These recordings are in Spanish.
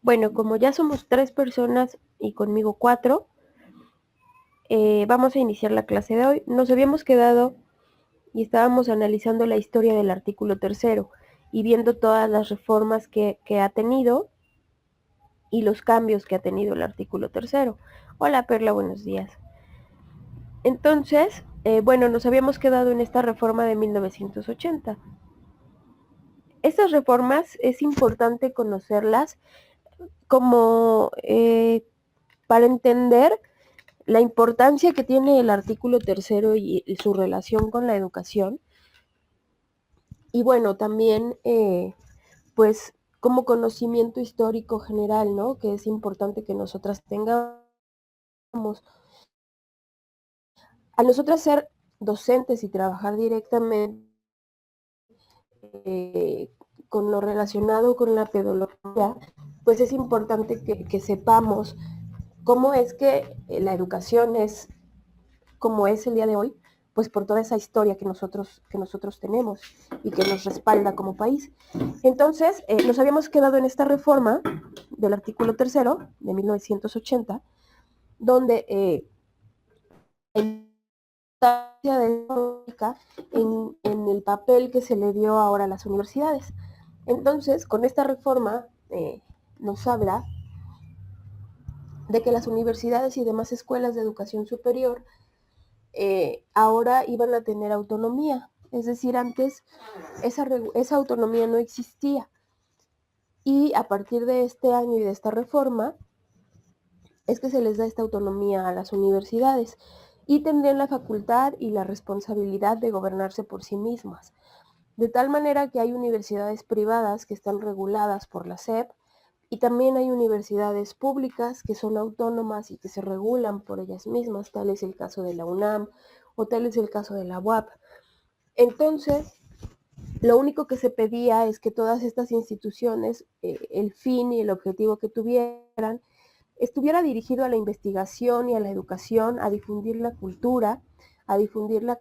Bueno, como ya somos 3 personas y conmigo 4, vamos a iniciar la clase de hoy. Nos habíamos quedado y estábamos analizando la historia del artículo tercero y viendo todas las reformas que ha tenido y los cambios que ha tenido el artículo tercero. Hola Perla, buenos días. Entonces, bueno, nos habíamos quedado en esta reforma de 1980. Estas reformas es importante conocerlas como para entender la importancia que tiene el artículo tercero y su relación con la educación. Y bueno, también, pues, como conocimiento histórico general, ¿no? Que es importante que nosotras tengamos. A nosotras ser docentes y trabajar directamente eh, con lo relacionado con la pedagogía, pues es importante que sepamos cómo es que la educación es como es el día de hoy, pues por toda esa historia que nosotros tenemos y que nos respalda como país. Entonces, nos habíamos quedado en esta reforma del artículo tercero de 1980, donde en el papel que se le dio ahora a las universidades. Entonces, con esta reforma nos habla de que las universidades y demás escuelas de educación superior ahora iban a tener autonomía. Es decir, antes esa autonomía no existía. Y a partir de este año y de esta reforma, es que se les da esta autonomía a las universidades y tendrían la facultad y la responsabilidad de gobernarse por sí mismas. De tal manera que hay universidades privadas que están reguladas por la SEP y también hay universidades públicas que son autónomas y que se regulan por ellas mismas, tal es el caso de la UNAM o tal es el caso de la UAP. Entonces, lo único que se pedía es que todas estas instituciones, el fin y el objetivo que tuvieran, estuviera dirigido a la investigación y a la educación, a difundir la cultura, a difundir la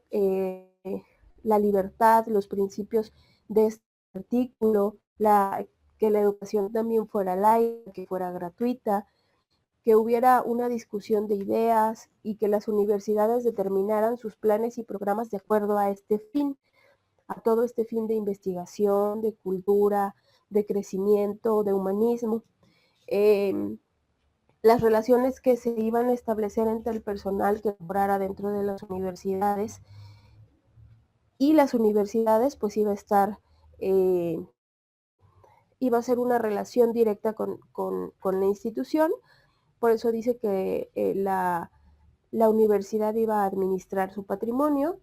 libertad, los principios de este artículo, que la educación también fuera laica, que fuera gratuita, que hubiera una discusión de ideas y que las universidades determinaran sus planes y programas de acuerdo a este fin, a todo este fin de investigación, de cultura, de crecimiento, de humanismo. Las relaciones que se iban a establecer entre el personal que laborara dentro de las universidades y las universidades, pues iba a ser una relación directa con la institución. Por eso dice que la universidad iba a administrar su patrimonio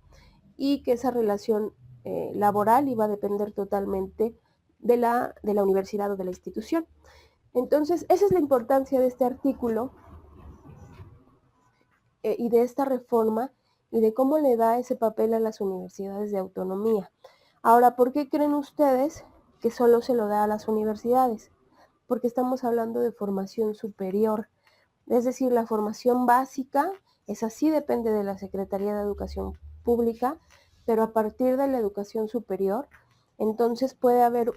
y que esa relación laboral iba a depender totalmente de la universidad o de la institución. Entonces, esa es la importancia de este artículo y de esta reforma y de cómo le da ese papel a las universidades de autonomía. Ahora, ¿por qué creen ustedes que solo se lo da a las universidades? Porque estamos hablando de formación superior, es decir, la formación básica, esa sí depende de la Secretaría de Educación Pública, pero a partir de la educación superior, entonces puede haber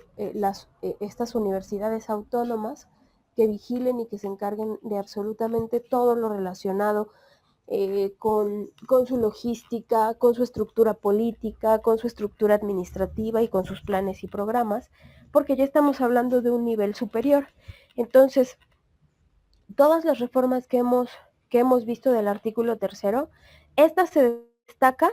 estas universidades autónomas que vigilen y que se encarguen de absolutamente todo lo relacionado con su logística, con su estructura política, con su estructura administrativa y con sus planes y programas, porque ya estamos hablando de un nivel superior. Entonces, todas las reformas que hemos visto del artículo tercero, esta se destaca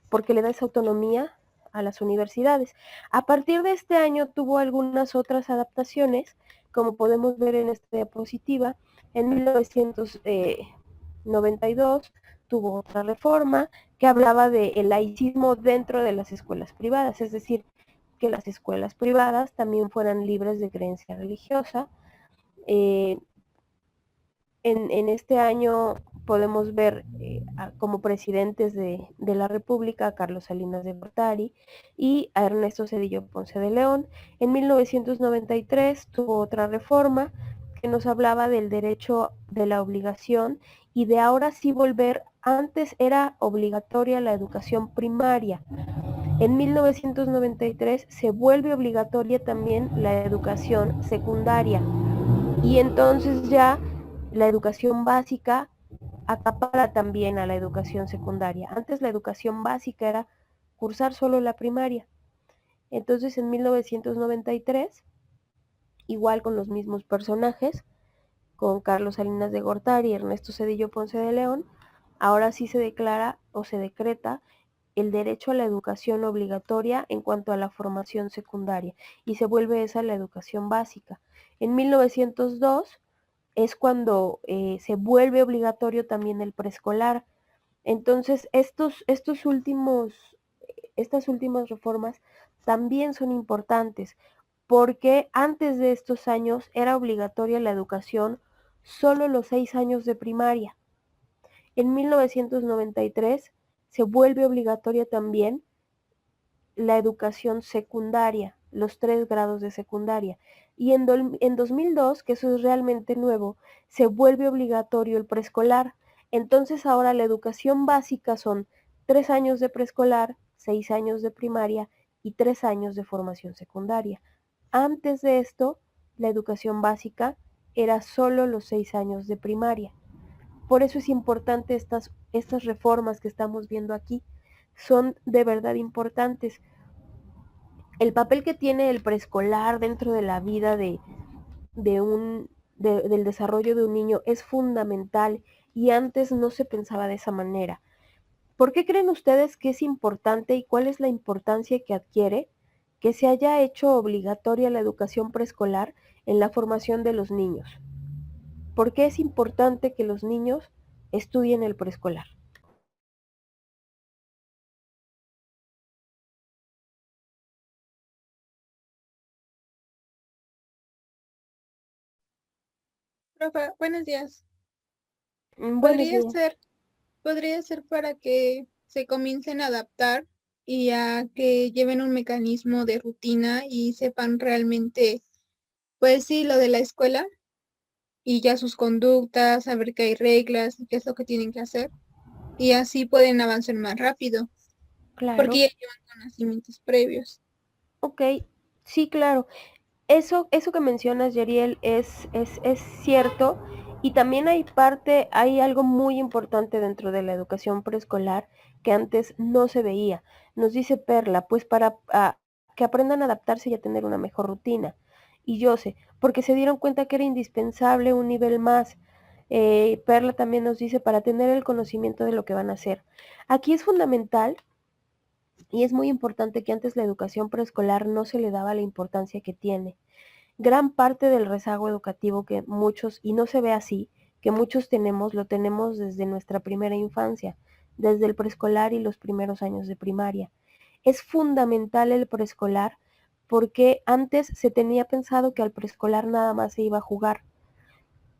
porque le da esa autonomía a las universidades. A partir de este año tuvo algunas otras adaptaciones, como podemos ver en esta diapositiva. En 1992 tuvo otra reforma que hablaba del laicismo dentro de las escuelas privadas, es decir, que las escuelas privadas también fueran libres de creencia religiosa. En este año podemos ver como presidentes de la República a Carlos Salinas de Gortari y a Ernesto Zedillo Ponce de León. En 1993 tuvo otra reforma que nos hablaba del derecho de la obligación y de ahora sí volver. Antes era obligatoria la educación primaria. En 1993 se vuelve obligatoria también la educación secundaria. Y entonces ya la educación básica acapara también a la educación secundaria. Antes la educación básica era cursar solo la primaria. Entonces en 1993, igual con los mismos personajes, con Carlos Salinas de Gortari y Ernesto Zedillo Ponce de León, ahora sí se declara o se decreta el derecho a la educación obligatoria en cuanto a la formación secundaria y se vuelve esa la educación básica. En 1902 es cuando se vuelve obligatorio también el preescolar. Entonces, estas últimas reformas también son importantes porque antes de estos años era obligatoria la educación solo los 6 años de primaria. En 1993 se vuelve obligatoria también la educación secundaria, los 3 grados de secundaria. Y en 2002, que eso es realmente nuevo, se vuelve obligatorio el preescolar. Entonces ahora la educación básica son 3 años de preescolar, 6 años de primaria y 3 años de formación secundaria. Antes de esto, la educación básica era solo los 6 años de primaria. Por eso es importante estas reformas que estamos viendo aquí. Son de verdad importantes. El papel que tiene el preescolar dentro de la vida de del desarrollo de un niño es fundamental y antes no se pensaba de esa manera. ¿Por qué creen ustedes que es importante y cuál es la importancia que adquiere que se haya hecho obligatoria la educación preescolar en la formación de los niños? ¿Por qué es importante que los niños estudien el preescolar? Rafa, buenos días. Buenos Podría días. ser, podría ser para que se comiencen a adaptar y a que lleven un mecanismo de rutina y sepan realmente, pues sí, lo de la escuela y ya sus conductas, saber que hay reglas y qué es lo que tienen que hacer. Y así pueden avanzar más rápido, porque Claro. ya llevan conocimientos previos. Ok, sí, claro. Eso que mencionas, Yeriel, es cierto. Y también hay algo muy importante dentro de la educación preescolar que antes no se veía. Nos dice Perla, pues para que aprendan a adaptarse y a tener una mejor rutina. Y yo sé, porque se dieron cuenta que era indispensable un nivel más. Perla también nos dice para tener el conocimiento de lo que van a hacer. Aquí es fundamental y es muy importante que antes la educación preescolar no se le daba la importancia que tiene. Gran parte del rezago educativo que muchos, y no se ve así, que muchos tenemos, lo tenemos desde nuestra primera infancia, desde el preescolar y los primeros años de primaria. Es fundamental el preescolar porque antes se tenía pensado que al preescolar nada más se iba a jugar,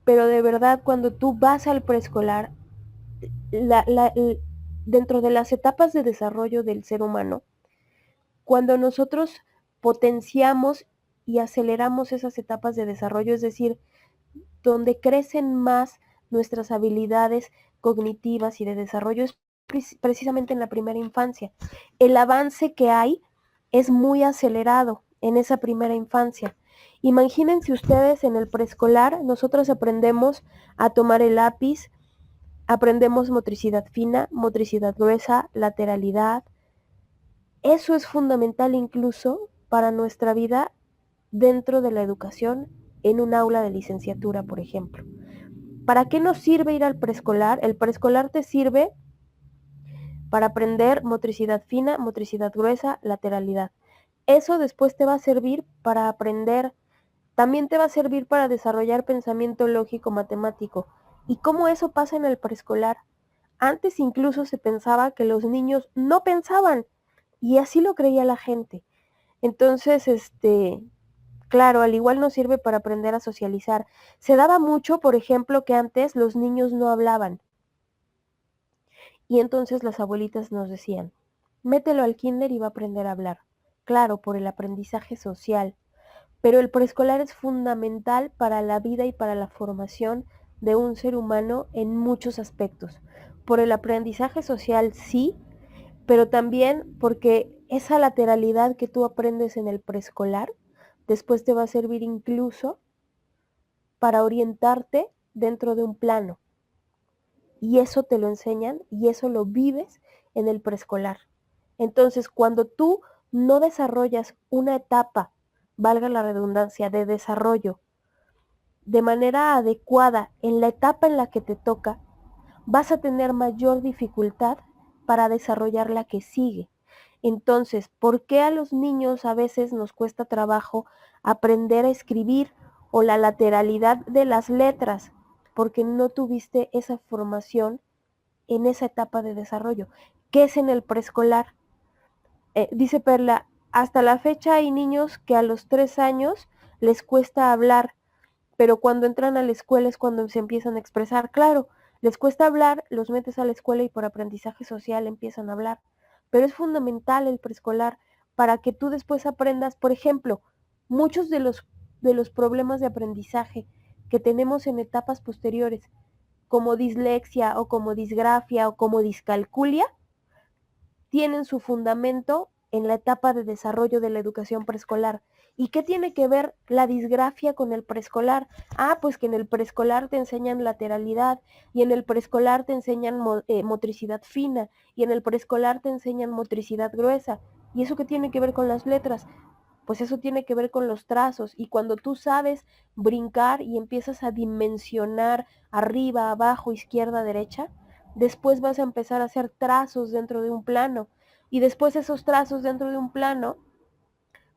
pero de verdad cuando tú vas al preescolar, la, la, dentro de las etapas de desarrollo del ser humano, cuando nosotros potenciamos y aceleramos esas etapas de desarrollo, es decir, donde crecen más nuestras habilidades cognitivas y de desarrollo es precisamente en la primera infancia. El avance que hay es muy acelerado en esa primera infancia. Imagínense ustedes en el preescolar, nosotros aprendemos a tomar el lápiz, aprendemos motricidad fina, motricidad gruesa, lateralidad. Eso es fundamental incluso para nuestra vida dentro de la educación en un aula de licenciatura, por ejemplo. ¿Para qué nos sirve ir al preescolar? El preescolar te sirve para aprender motricidad fina, motricidad gruesa, lateralidad. Eso después te va a servir para aprender, también te va a servir para desarrollar pensamiento lógico matemático. ¿Y cómo eso pasa en el preescolar? Antes incluso se pensaba que los niños no pensaban y así lo creía la gente. Entonces, claro, al igual nos sirve para aprender a socializar. Se daba mucho, por ejemplo, que antes los niños no hablaban. Y entonces las abuelitas nos decían, mételo al kinder y va a aprender a hablar. Claro, por el aprendizaje social. Pero el preescolar es fundamental para la vida y para la formación de un ser humano en muchos aspectos. Por el aprendizaje social, sí, pero también porque esa lateralidad que tú aprendes en el preescolar, después te va a servir incluso para orientarte dentro de un plano. Y eso te lo enseñan y eso lo vives en el preescolar. Entonces, cuando tú no desarrollas una etapa, valga la redundancia, de desarrollo de manera adecuada en la etapa en la que te toca, vas a tener mayor dificultad para desarrollar la que sigue. Entonces, ¿por qué a los niños a veces nos cuesta trabajo aprender a escribir o la lateralidad de las letras? Porque no tuviste esa formación en esa etapa de desarrollo, que es en el preescolar. Dice Perla, hasta la fecha hay niños que a los 3 años les cuesta hablar, pero cuando entran a la escuela es cuando se empiezan a expresar. Claro, les cuesta hablar, los metes a la escuela y por aprendizaje social empiezan a hablar, pero es fundamental el preescolar para que tú después aprendas, por ejemplo, muchos de los problemas de aprendizaje que tenemos en etapas posteriores, como dislexia o como disgrafia o como discalculia, tienen su fundamento en la etapa de desarrollo de la educación preescolar. ¿Y qué tiene que ver la disgrafia con el preescolar? Ah, pues que en el preescolar te enseñan lateralidad y en el preescolar te enseñan motricidad fina y en el preescolar te enseñan motricidad gruesa. ¿Y eso qué tiene que ver con las letras? Pues eso tiene que ver con los trazos. Y cuando tú sabes brincar y empiezas a dimensionar arriba, abajo, izquierda, derecha, después vas a empezar a hacer trazos dentro de un plano. Y después esos trazos dentro de un plano,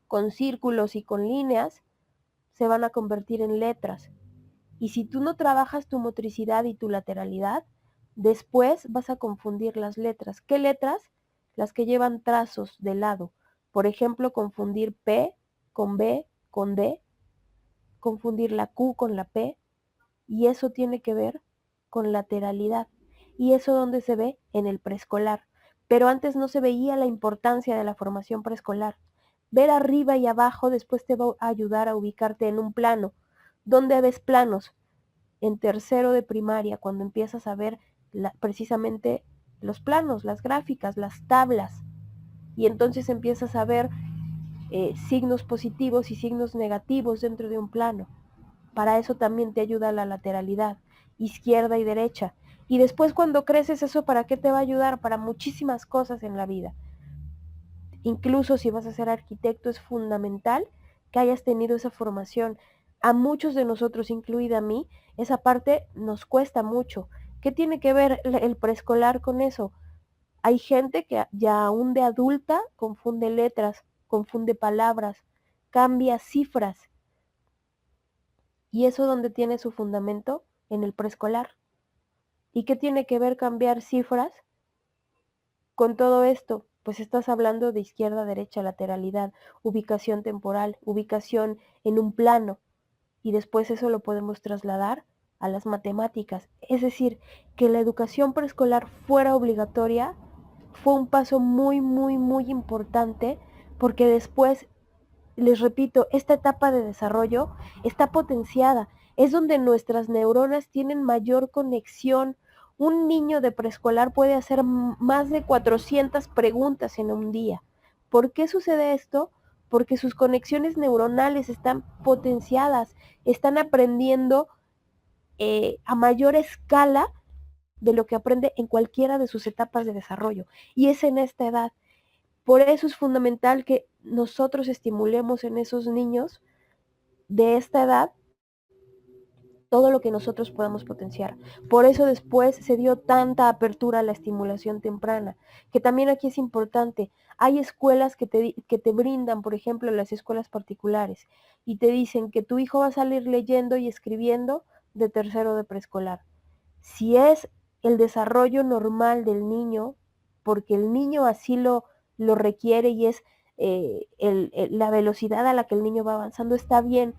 con círculos y con líneas, se van a convertir en letras. Y si tú no trabajas tu motricidad y tu lateralidad, después vas a confundir las letras. ¿Qué letras? Las que llevan trazos de lado. Por ejemplo, confundir P con B con D, confundir la Q con la P, y eso tiene que ver con lateralidad. ¿Y eso dónde se ve? En el preescolar. Pero antes no se veía la importancia de la formación preescolar. Ver arriba y abajo después te va a ayudar a ubicarte en un plano. ¿Dónde ves planos? En tercero de primaria, cuando empiezas a ver precisamente los planos, las gráficas, las tablas. Y entonces empiezas a ver signos positivos y signos negativos dentro de un plano. Para eso también te ayuda la lateralidad, izquierda y derecha. Y después cuando creces, ¿eso para qué te va a ayudar? Para muchísimas cosas en la vida. Incluso si vas a ser arquitecto, es fundamental que hayas tenido esa formación. A muchos de nosotros, incluida a mí, esa parte nos cuesta mucho. ¿Qué tiene que ver el preescolar con eso? Hay gente que ya aún de adulta confunde letras, confunde palabras, cambia cifras. ¿Y eso dónde tiene su fundamento? En el preescolar. ¿Y qué tiene que ver cambiar cifras con todo esto? Pues estás hablando de izquierda, derecha, lateralidad, ubicación temporal, ubicación en un plano. Y después eso lo podemos trasladar a las matemáticas. Es decir, que la educación preescolar fuera obligatoria fue un paso muy, muy, muy importante, porque después, les repito, esta etapa de desarrollo está potenciada. Es donde nuestras neuronas tienen mayor conexión. Un niño de preescolar puede hacer más de 400 preguntas en un día. ¿Por qué sucede esto? Porque sus conexiones neuronales están potenciadas, están aprendiendo a mayor escala de lo que aprende en cualquiera de sus etapas de desarrollo. Y es en esta edad. Por eso es fundamental que nosotros estimulemos en esos niños de esta edad todo lo que nosotros podamos potenciar. Por eso después se dio tanta apertura a la estimulación temprana, que también aquí es importante. Hay escuelas que te brindan, por ejemplo, las escuelas particulares, y te dicen que tu hijo va a salir leyendo y escribiendo de tercero de preescolar. Si es el desarrollo normal del niño, porque el niño así lo requiere y es la velocidad a la que el niño va avanzando, está bien,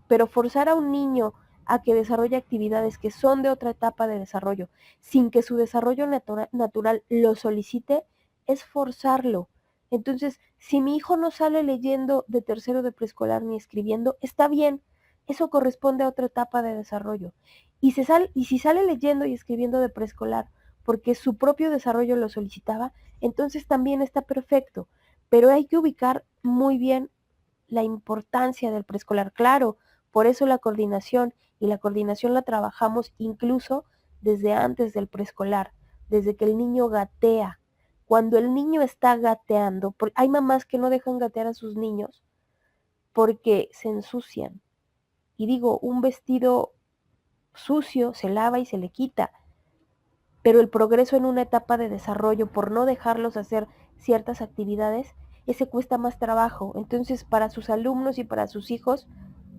pero forzar a un niño a que desarrolle actividades que son de otra etapa de desarrollo, sin que su desarrollo natural lo solicite, es forzarlo. Entonces, si mi hijo no sale leyendo de tercero de preescolar ni escribiendo, está bien, eso corresponde a otra etapa de desarrollo. Y si sale leyendo y escribiendo de preescolar porque su propio desarrollo lo solicitaba, entonces también está perfecto. Pero hay que ubicar muy bien la importancia del preescolar. Claro, por eso la coordinación y la coordinación la trabajamos incluso desde antes del preescolar, desde que el niño gatea. Cuando el niño está gateando, hay mamás que no dejan gatear a sus niños porque se ensucian. Y digo, un vestido sucio se lava y se le quita, pero el progreso en una etapa de desarrollo, por no dejarlos hacer ciertas actividades, ese cuesta más trabajo. Entonces, para sus alumnos y para sus hijos,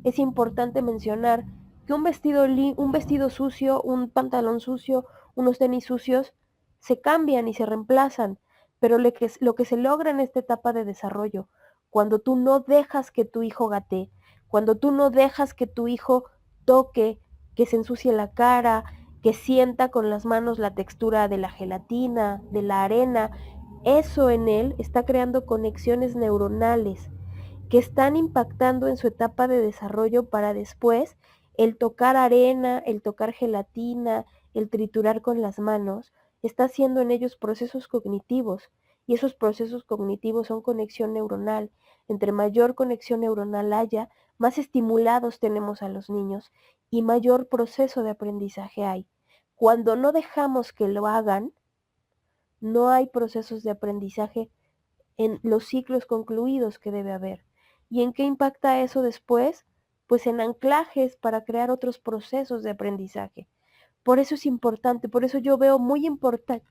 es importante mencionar que un vestido sucio, un pantalón sucio, unos tenis sucios, se cambian y se reemplazan, pero lo que se logra en esta etapa de desarrollo, cuando tú no dejas que tu hijo gatee, cuando tú no dejas que tu hijo toque, que se ensucie la cara, que sienta con las manos la textura de la gelatina, de la arena, eso en él está creando conexiones neuronales que están impactando en su etapa de desarrollo para después el tocar arena, el tocar gelatina, el triturar con las manos, está haciendo en ellos procesos cognitivos y esos procesos cognitivos son conexión neuronal. Entre mayor conexión neuronal haya, más estimulados tenemos a los niños y mayor proceso de aprendizaje hay. Cuando no dejamos que lo hagan, no hay procesos de aprendizaje en los ciclos concluidos que debe haber. ¿Y en qué impacta eso después? Pues en anclajes para crear otros procesos de aprendizaje. Por eso es importante, por eso yo veo muy importante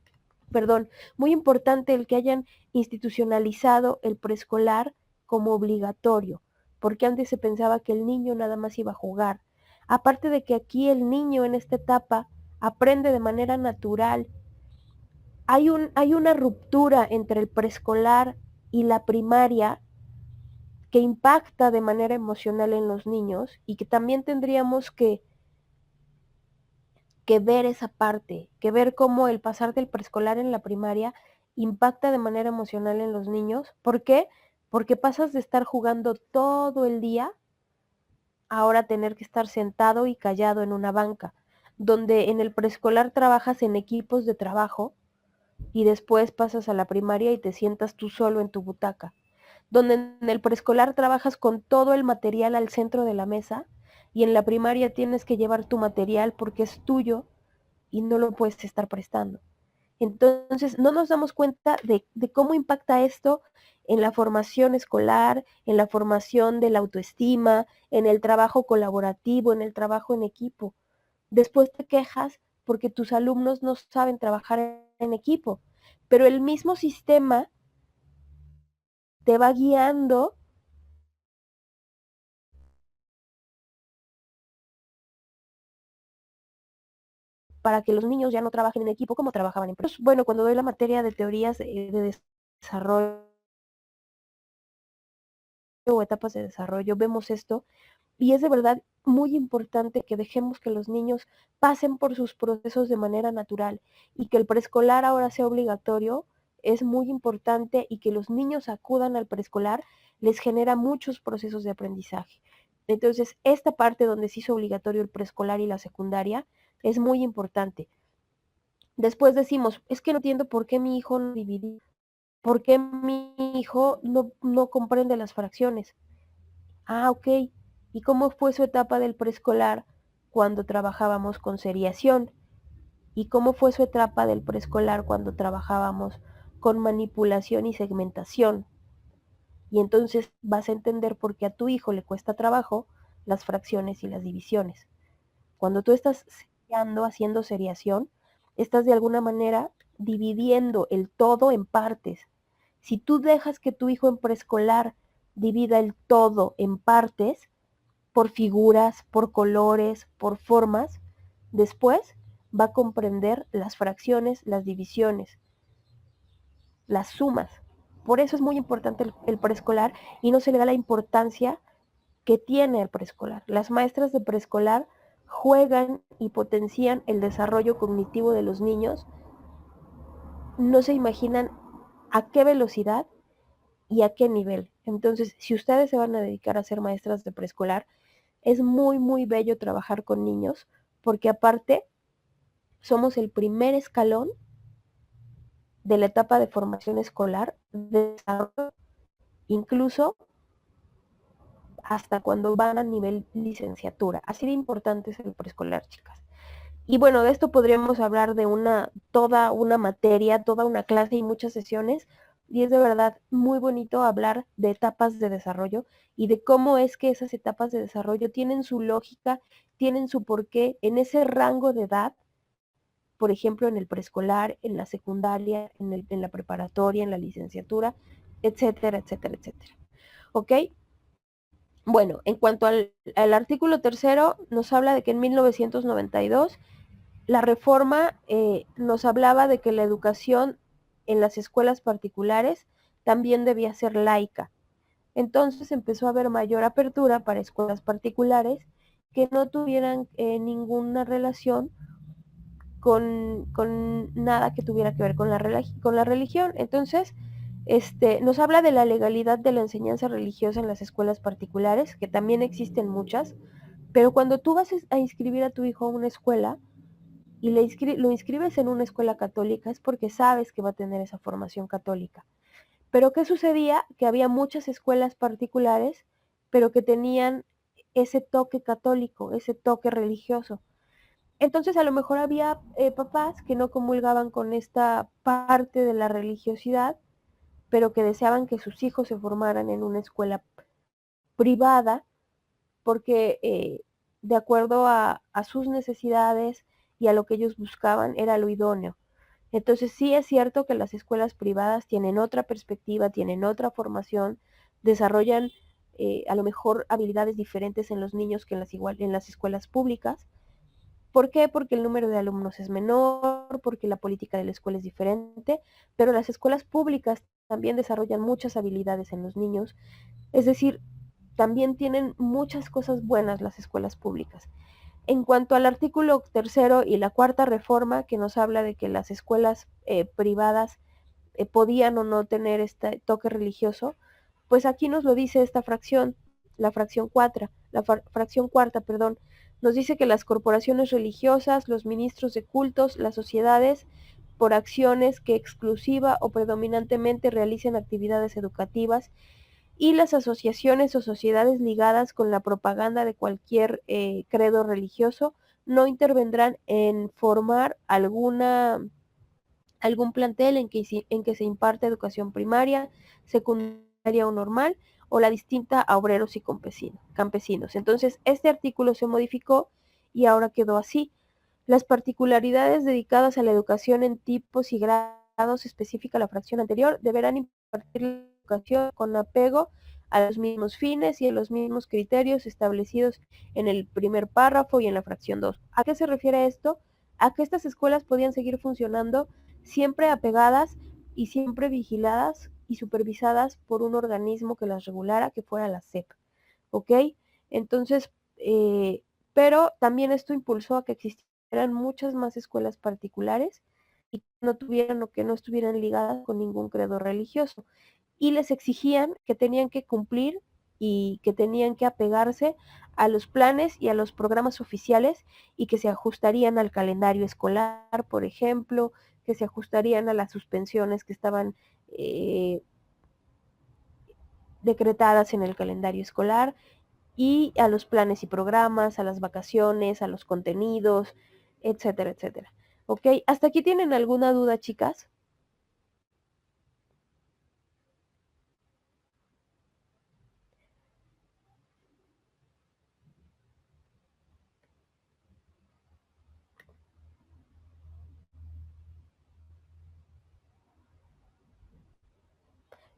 el que hayan institucionalizado el preescolar como obligatorio, porque antes se pensaba que el niño nada más iba a jugar. Aparte de que aquí el niño en esta etapa aprende de manera natural. Hay una ruptura entre el preescolar y la primaria que impacta de manera emocional en los niños y que también tendríamos que ver esa parte, que ver cómo el pasar del preescolar en la primaria impacta de manera emocional en los niños. ¿Por qué? Porque pasas de estar jugando todo el día a ahora tener que estar sentado y callado en una banca, donde en el preescolar trabajas en equipos de trabajo y después pasas a la primaria y te sientas tú solo en tu butaca, donde en el preescolar trabajas con todo el material al centro de la mesa y en la primaria tienes que llevar tu material porque es tuyo y no lo puedes estar prestando. Entonces, no nos damos cuenta de cómo impacta esto en la formación escolar, en la formación de la autoestima, en el trabajo colaborativo, en el trabajo en equipo. Después te quejas porque tus alumnos no saben trabajar en equipo, pero el mismo sistema te va guiando para que los niños ya no trabajen en equipo como trabajaban en proyectos. Bueno, cuando doy la materia de teorías de desarrollo o etapas de desarrollo, vemos esto y es de verdad muy importante que dejemos que los niños pasen por sus procesos de manera natural y que el preescolar ahora sea obligatorio. Es muy importante y que los niños acudan al preescolar les genera muchos procesos de aprendizaje. Entonces, esta parte donde se hizo obligatorio el preescolar y la secundaria es muy importante. Después decimos, es que no entiendo por qué mi hijo no dividió, por qué mi hijo no comprende las fracciones. Ah, ok. ¿Y cómo fue su etapa del preescolar cuando trabajábamos con seriación? ¿Y cómo fue su etapa del preescolar cuando trabajábamos con manipulación y segmentación? Y entonces vas a entender por qué a tu hijo le cuesta trabajo las fracciones y las divisiones. Cuando tú estás haciendo seriación, estás de alguna manera dividiendo el todo en partes. Si tú dejas que tu hijo en preescolar divida el todo en partes, por figuras, por colores, por formas, después va a comprender las fracciones, las divisiones, las sumas. Por eso es muy importante el preescolar y no se le da la importancia que tiene el preescolar. Las maestras de preescolar juegan y potencian el desarrollo cognitivo de los niños. No se imaginan a qué velocidad y a qué nivel. Entonces, si ustedes se van a dedicar a ser maestras de preescolar, es muy, muy bello trabajar con niños, porque aparte somos el primer escalón de la etapa de formación escolar, de desarrollo, incluso hasta cuando van a nivel licenciatura. Así de importante es el preescolar, chicas. Y bueno, de esto podríamos hablar de toda una materia, toda una clase y muchas sesiones. Y es de verdad muy bonito hablar de etapas de desarrollo y de cómo es que esas etapas de desarrollo tienen su lógica, tienen su porqué en ese rango de edad, por ejemplo, en el preescolar, en la secundaria, en la preparatoria, en la licenciatura, etcétera, etcétera, etcétera. ¿Ok? Bueno, en cuanto al artículo tercero, nos habla de que en 1992 la reforma nos hablaba de que la educación en las escuelas particulares también debía ser laica. Entonces empezó a haber mayor apertura para escuelas particulares que no tuvieran ninguna relación con nada que tuviera que ver con la religión. Entonces, nos habla de la legalidad de la enseñanza religiosa en las escuelas particulares, que también existen muchas, pero cuando tú vas a inscribir a tu hijo a una escuela y lo inscribes en una escuela católica es porque sabes que va a tener esa formación católica. Pero ¿qué sucedía? Que había muchas escuelas particulares, pero que tenían ese toque católico, ese toque religioso. Entonces a lo mejor había papás que no comulgaban con esta parte de la religiosidad, pero que deseaban que sus hijos se formaran en una escuela privada, porque de acuerdo a sus necesidades y a lo que ellos buscaban era lo idóneo. Entonces sí es cierto que las escuelas privadas tienen otra perspectiva, tienen otra formación, desarrollan a lo mejor habilidades diferentes en los niños que en las escuelas públicas. ¿Por qué? Porque el número de alumnos es menor, porque la política de la escuela es diferente, pero las escuelas públicas también desarrollan muchas habilidades en los niños. Es decir, también tienen muchas cosas buenas las escuelas públicas. En cuanto al artículo tercero y la cuarta reforma, que nos habla de que las escuelas privadas podían o no tener este toque religioso, pues aquí nos lo dice esta fracción, la fracción cuarta, perdón, nos dice que las corporaciones religiosas, los ministros de cultos, las sociedades, por acciones que exclusiva o predominantemente realicen actividades educativas y las asociaciones o sociedades ligadas con la propaganda de cualquier credo religioso no intervendrán en formar algún plantel en que se imparte educación primaria, secundaria o normal, o la distinta a obreros y campesinos. Entonces, este artículo se modificó y ahora quedó así. Las particularidades dedicadas a la educación en tipos y grados específica la fracción anterior deberán impartir la educación con apego a los mismos fines y a los mismos criterios establecidos en el primer párrafo y en la fracción 2. ¿A qué se refiere esto? A que estas escuelas podían seguir funcionando siempre apegadas y siempre vigiladas y supervisadas por un organismo que las regulara, que fuera la SEP. ¿Ok? Entonces, pero también esto impulsó a que existieran muchas más escuelas particulares y que no tuvieran o que no estuvieran ligadas con ningún credo religioso. Y les exigían que tenían que cumplir y que tenían que apegarse a los planes y a los programas oficiales y que se ajustarían al calendario escolar, por ejemplo, que se ajustarían a las suspensiones que estaban decretadas en el calendario escolar y a los planes y programas, a las vacaciones, a los contenidos, etcétera, etcétera. ¿Ok? ¿Hasta aquí tienen alguna duda, chicas?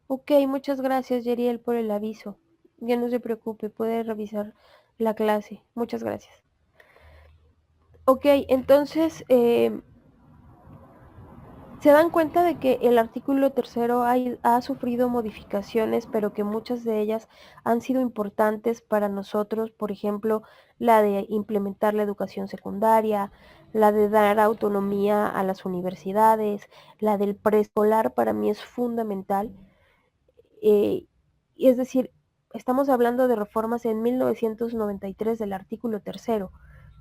Ok, muchas gracias, Yeriel, por el aviso. Ya no se preocupe, puede revisar la clase. Muchas gracias. Ok, entonces, se dan cuenta de que el artículo tercero ha sufrido modificaciones, pero que muchas de ellas han sido importantes para nosotros, por ejemplo, la de implementar la educación secundaria, la de dar autonomía a las universidades, la del preescolar para mí es fundamental. Y es decir, estamos hablando de reformas en 1993 del artículo tercero,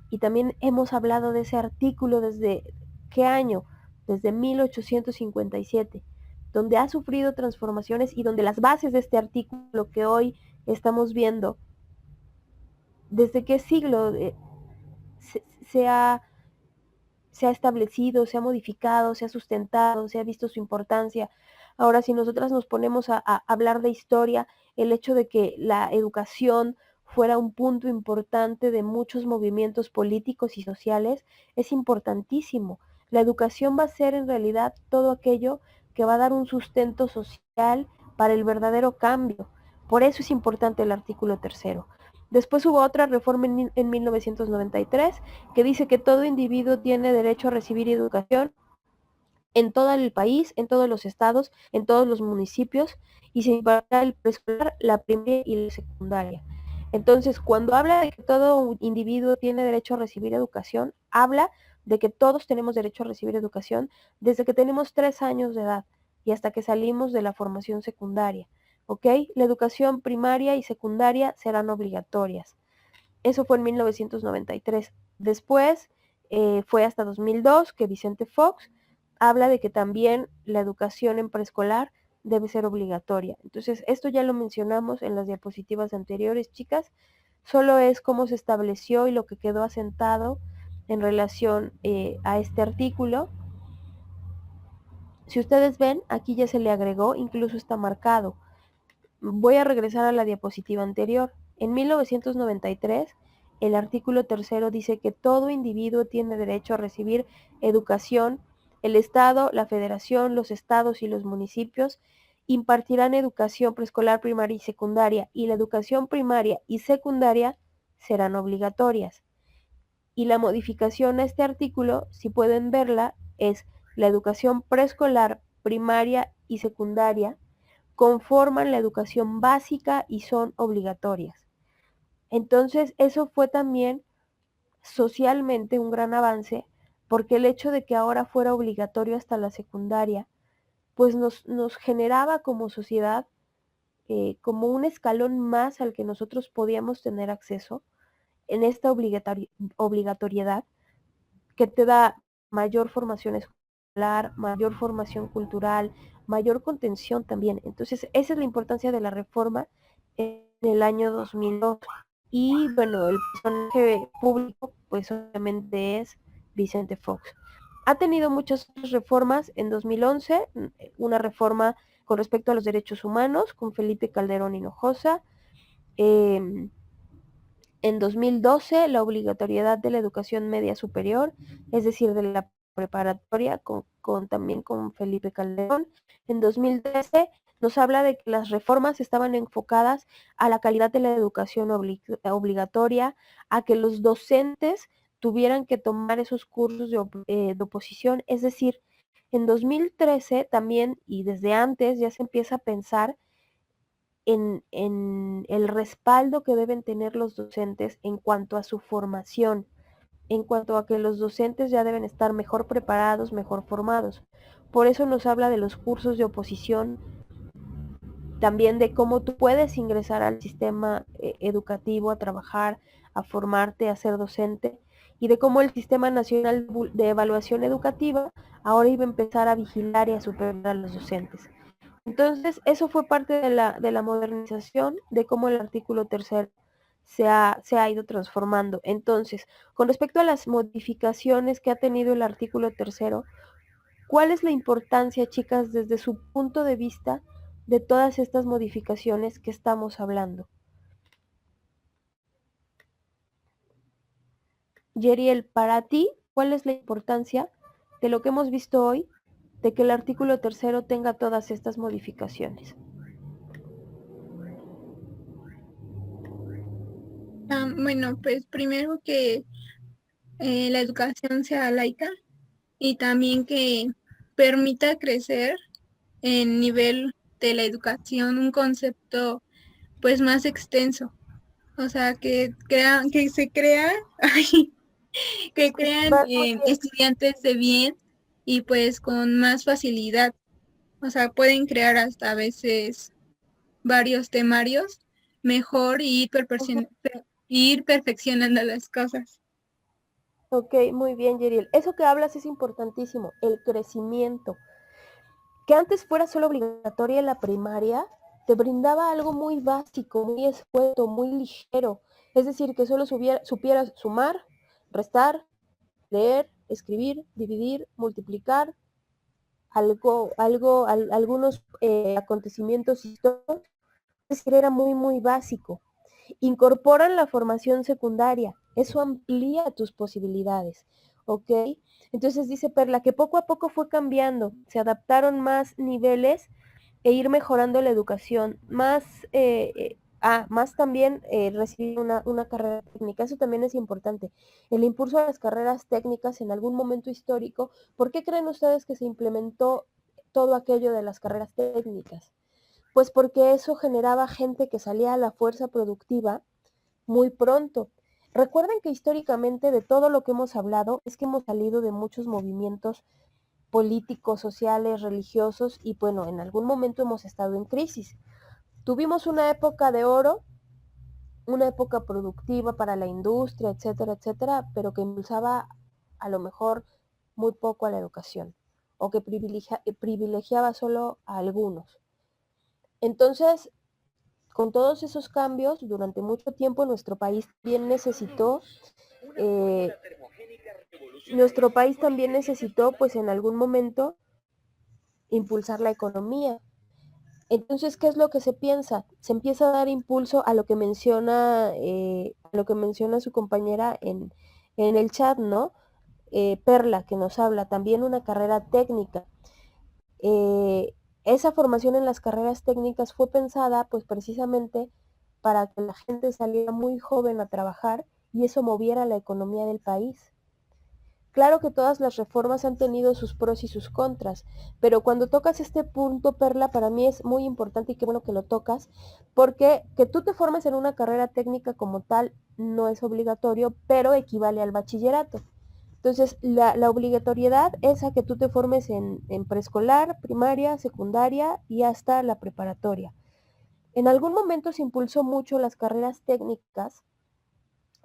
y también hemos hablado de ese artículo desde, ¿qué año? Desde 1857, donde ha sufrido transformaciones y donde las bases de este artículo que hoy estamos viendo ¿Desde qué siglo se, se ha se ha establecido, se ha modificado, se ha sustentado, se ha visto su importancia? Ahora, si nosotras nos ponemos a hablar de historia, el hecho de que la educación fuera un punto importante de muchos movimientos políticos y sociales es importantísimo. La educación va a ser en realidad todo aquello que va a dar un sustento social para el verdadero cambio. Por eso es importante el artículo tercero. Después hubo otra reforma en 1993 que dice que todo individuo tiene derecho a recibir educación en todo el país, en todos los estados, en todos los municipios, y se impartirá el preescolar, la primaria y la secundaria. Entonces, cuando habla de que todo individuo tiene derecho a recibir educación, habla de que todos tenemos derecho a recibir educación desde que tenemos 3 años de edad y hasta que salimos de la formación secundaria. ¿Ok? La educación primaria y secundaria serán obligatorias. Eso fue en 1993. Después fue hasta 2002 que Vicente Fox habla de que también la educación en preescolar debe ser obligatoria. Entonces, esto ya lo mencionamos en las diapositivas anteriores, chicas. Solo es cómo se estableció y lo que quedó asentado en relación a este artículo. Si ustedes ven, aquí ya se le agregó, incluso está marcado. Voy a regresar a la diapositiva anterior. En 1993, el artículo tercero dice que todo individuo tiene derecho a recibir educación. El Estado, la Federación, los estados y los municipios impartirán educación preescolar, primaria y secundaria, y la educación primaria y secundaria serán obligatorias. Y la modificación a este artículo, si pueden verla, es la educación preescolar, primaria y secundaria conforman la educación básica y son obligatorias. Entonces, eso fue también socialmente un gran avance, porque el hecho de que ahora fuera obligatorio hasta la secundaria, pues nos generaba como sociedad como un escalón más al que nosotros podíamos tener acceso en esta obligatoriedad que te da mayor formación escolar, mayor formación cultural, mayor contención también. Entonces, esa es la importancia de la reforma en el año 2002. Y bueno, el personaje público, pues obviamente es Vicente Fox. Ha tenido muchas otras reformas. En 2011, una reforma con respecto a los derechos humanos con Felipe Calderón Hinojosa. En 2012, la obligatoriedad de la educación media superior, es decir, de la preparatoria, también con Felipe Calderón. En 2013 nos habla de que las reformas estaban enfocadas a la calidad de la educación obligatoria, a que los docentes tuvieran que tomar esos cursos de oposición, es decir, en 2013 también y desde antes ya se empieza a pensar en el respaldo que deben tener los docentes en cuanto a su formación, en cuanto a que los docentes ya deben estar mejor preparados, mejor formados. Por eso nos habla de los cursos de oposición, también de cómo tú puedes ingresar al sistema educativo, a trabajar, a formarte, a ser docente, y de cómo el Sistema Nacional de Evaluación Educativa ahora iba a empezar a vigilar y a superar a los docentes. Entonces, eso fue parte de la modernización, de cómo el artículo tercero se ha ido transformando. Entonces, con respecto a las modificaciones que ha tenido el artículo tercero, ¿cuál es la importancia, chicas, desde su punto de vista de todas estas modificaciones que estamos hablando? Yeriel, para ti, ¿cuál es la importancia de lo que hemos visto hoy, de que el artículo tercero tenga todas estas modificaciones? Bueno, pues primero que la educación sea laica y también que permita crecer en nivel de la educación un concepto pues más extenso. O sea, que se crea, ay, que crean estudiantes de bien y pues con más facilidad. O sea, pueden crear hasta a veces varios temarios mejor y ir perfeccionando las cosas. Ok, muy bien, Yeriel. Eso que hablas es importantísimo, el crecimiento. Que antes fuera solo obligatoria la primaria, te brindaba algo muy básico, muy escueto, muy ligero. Es decir, que solo supiera sumar, restar, leer, escribir, dividir, multiplicar, algunos acontecimientos históricos. Es decir, era muy, muy básico. Incorporan la formación secundaria, eso amplía tus posibilidades, ¿ok? Entonces dice Perla que poco a poco fue cambiando, se adaptaron más niveles e ir mejorando la educación, más también recibir una carrera técnica, eso también es importante. El impulso a las carreras técnicas en algún momento histórico, ¿por qué creen ustedes que se implementó todo aquello de las carreras técnicas? Pues porque eso generaba gente que salía a la fuerza productiva muy pronto. Recuerden que históricamente de todo lo que hemos hablado es que hemos salido de muchos movimientos políticos, sociales, religiosos y bueno, en algún momento hemos estado en crisis. Tuvimos una época de oro, una época productiva para la industria, etcétera, pero que impulsaba a lo mejor muy poco a la educación o que privilegiaba solo a algunos. Entonces, con todos esos cambios, durante mucho tiempo nuestro país también necesitó, pues en algún momento, impulsar la economía. Entonces, ¿qué es lo que se piensa? Se empieza a dar impulso a lo que menciona su compañera en el chat, ¿no? Perla, que nos habla, también una carrera técnica. Esa formación en las carreras técnicas fue pensada pues precisamente para que la gente saliera muy joven a trabajar y eso moviera la economía del país. Claro que todas las reformas han tenido sus pros y sus contras, pero cuando tocas este punto, Perla, para mí es muy importante y qué bueno que lo tocas, porque que tú te formes en una carrera técnica como tal no es obligatorio, pero equivale al bachillerato. Entonces, la obligatoriedad es a que tú te formes en preescolar, primaria, secundaria y hasta la preparatoria. En algún momento se impulsó mucho las carreras técnicas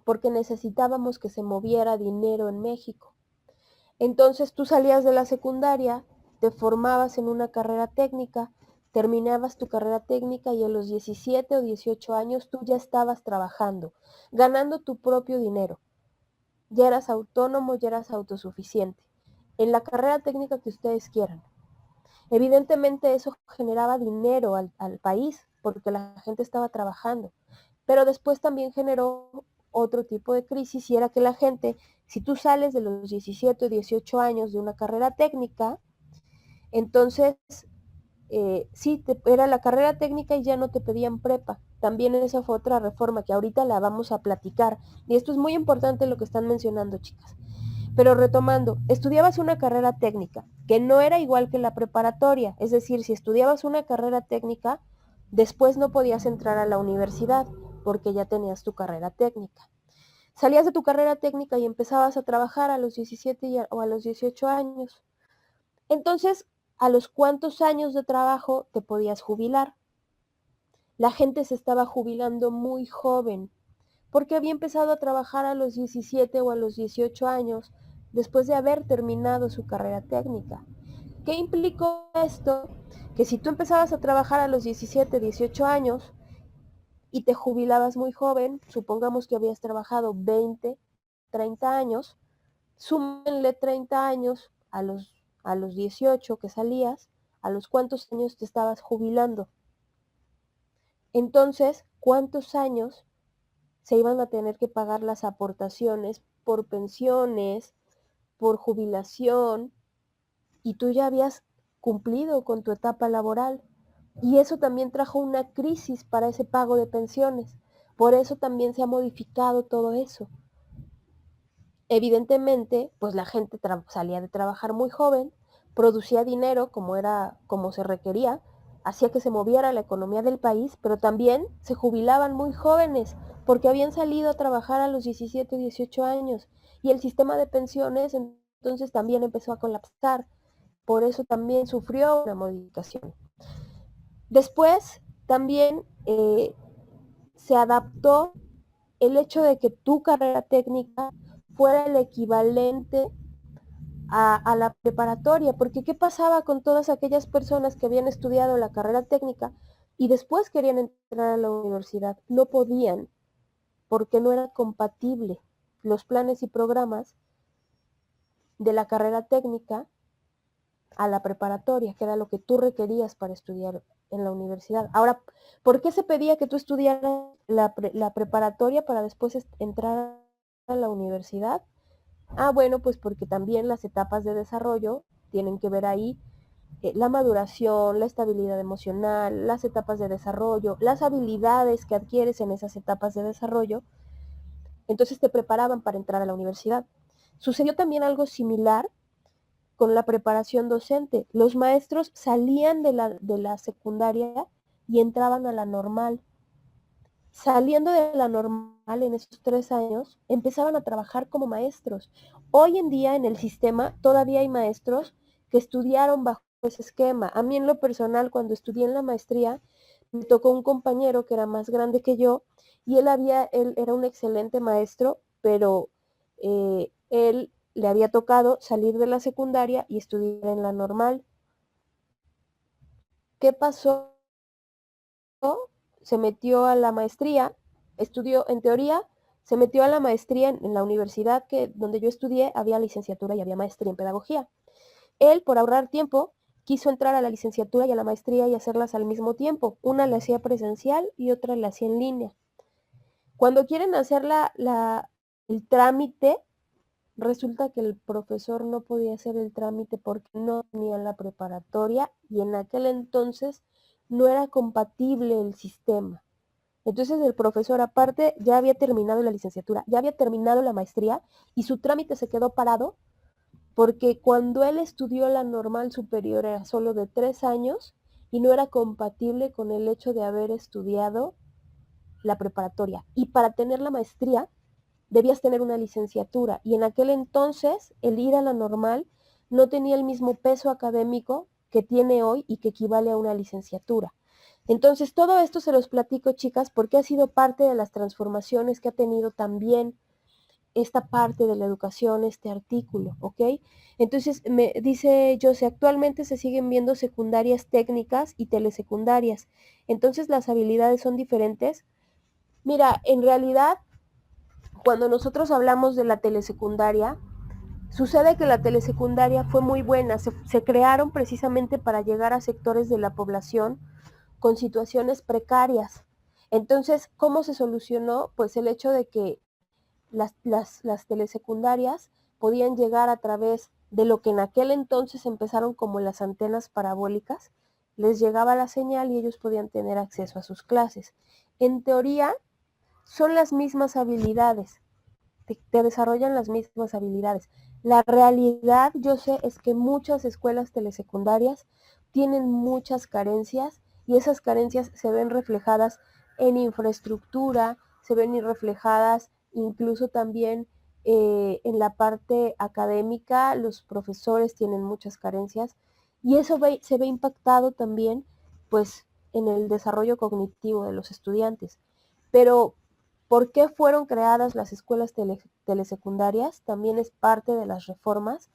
porque necesitábamos que se moviera dinero en México. Entonces tú salías de la secundaria, te formabas en una carrera técnica, terminabas tu carrera técnica y a los 17 o 18 años tú ya estabas trabajando, ganando tu propio dinero. Ya eras autónomo, ya eras autosuficiente, en la carrera técnica que ustedes quieran. Evidentemente eso generaba dinero al país, porque la gente estaba trabajando, pero después también generó otro tipo de crisis y era que la gente, si tú sales de los 17 o 18 años de una carrera técnica, entonces sí, era la carrera técnica y ya no te pedían prepa. También esa fue otra reforma que ahorita la vamos a platicar. Y esto es muy importante lo que están mencionando, chicas. Pero retomando, estudiabas una carrera técnica, que no era igual que la preparatoria. Es decir, si estudiabas una carrera técnica, después no podías entrar a la universidad, porque ya tenías tu carrera técnica. Salías de tu carrera técnica y empezabas a trabajar a los 17 o a los 18 años. Entonces, ¿a los cuántos años de trabajo te podías jubilar? La gente se estaba jubilando muy joven, porque había empezado a trabajar a los 17 o a los 18 años, después de haber terminado su carrera técnica. ¿Qué implicó esto? Que si tú empezabas a trabajar a los 17, 18 años y te jubilabas muy joven, supongamos que habías trabajado 20, 30 años, súmenle 30 años a los 18 que salías, a los cuántos años te estabas jubilando. Entonces, ¿cuántos años se iban a tener que pagar las aportaciones por pensiones, por jubilación, y tú ya habías cumplido con tu etapa laboral? Y eso también trajo una crisis para ese pago de pensiones. Por eso también se ha modificado todo eso. Evidentemente, pues la gente salía de trabajar muy joven, producía dinero como se requería, hacía que se moviera la economía del país, pero también se jubilaban muy jóvenes porque habían salido a trabajar a los 17, 18 años y el sistema de pensiones entonces también empezó a colapsar. Por eso también sufrió una modificación. Después también se adaptó el hecho de que tu carrera técnica fuera el equivalente a la preparatoria, porque ¿qué pasaba con todas aquellas personas que habían estudiado la carrera técnica y después querían entrar a la universidad? No podían, porque no era compatible los planes y programas de la carrera técnica a la preparatoria, que era lo que tú requerías para estudiar en la universidad. Ahora, ¿por qué se pedía que tú estudiaras la preparatoria para después entrar a la universidad? Bueno, pues porque también las etapas de desarrollo tienen que ver ahí la maduración, la estabilidad emocional, las etapas de desarrollo, las habilidades que adquieres en esas etapas de desarrollo. Entonces te preparaban para entrar a la universidad. Sucedió también algo similar con la preparación docente. Los maestros salían de la secundaria y entraban a la normal. Saliendo de la normal en esos 3 años, empezaban a trabajar como maestros. Hoy en día en el sistema todavía hay maestros que estudiaron bajo ese esquema. A mí en lo personal, cuando estudié en la maestría, me tocó un compañero que era más grande que yo y él era un excelente maestro, pero él le había tocado salir de la secundaria y estudiar en la normal. ¿Qué pasó? Se metió a la maestría, estudió en teoría, se metió a la maestría en la universidad donde yo estudié, había licenciatura y había maestría en pedagogía. Él, por ahorrar tiempo, quiso entrar a la licenciatura y a la maestría y hacerlas al mismo tiempo. Una la hacía presencial y otra la hacía en línea. Cuando quieren hacer el trámite, resulta que el profesor no podía hacer el trámite porque no tenía la preparatoria y en aquel entonces no era compatible el sistema. Entonces el profesor aparte ya había terminado la licenciatura, ya había terminado la maestría y su trámite se quedó parado porque cuando él estudió la normal superior era solo de 3 años y no era compatible con el hecho de haber estudiado la preparatoria. Y para tener la maestría debías tener una licenciatura y en aquel entonces el ir a la normal no tenía el mismo peso académico que tiene hoy y que equivale a una licenciatura. Entonces todo esto se los platico, chicas, porque ha sido parte de las transformaciones que ha tenido también esta parte de la educación, este artículo, ¿ok? Entonces me dice José, actualmente se siguen viendo secundarias técnicas y telesecundarias, entonces las habilidades son diferentes. Mira, en realidad cuando nosotros hablamos de la telesecundaria, sucede que la telesecundaria fue muy buena, se crearon precisamente para llegar a sectores de la población con situaciones precarias. Entonces, ¿cómo se solucionó? Pues el hecho de que las telesecundarias podían llegar a través de lo que en aquel entonces empezaron como las antenas parabólicas, les llegaba la señal y ellos podían tener acceso a sus clases. En teoría, son las mismas habilidades, te desarrollan las mismas habilidades. La realidad, yo sé, es que muchas escuelas telesecundarias tienen muchas carencias y esas carencias se ven reflejadas en infraestructura, se ven reflejadas incluso también en la parte académica, los profesores tienen muchas carencias y eso se ve impactado también pues en el desarrollo cognitivo de los estudiantes. Pero ¿por qué fueron creadas las escuelas telesecundarias? También es parte de las reformas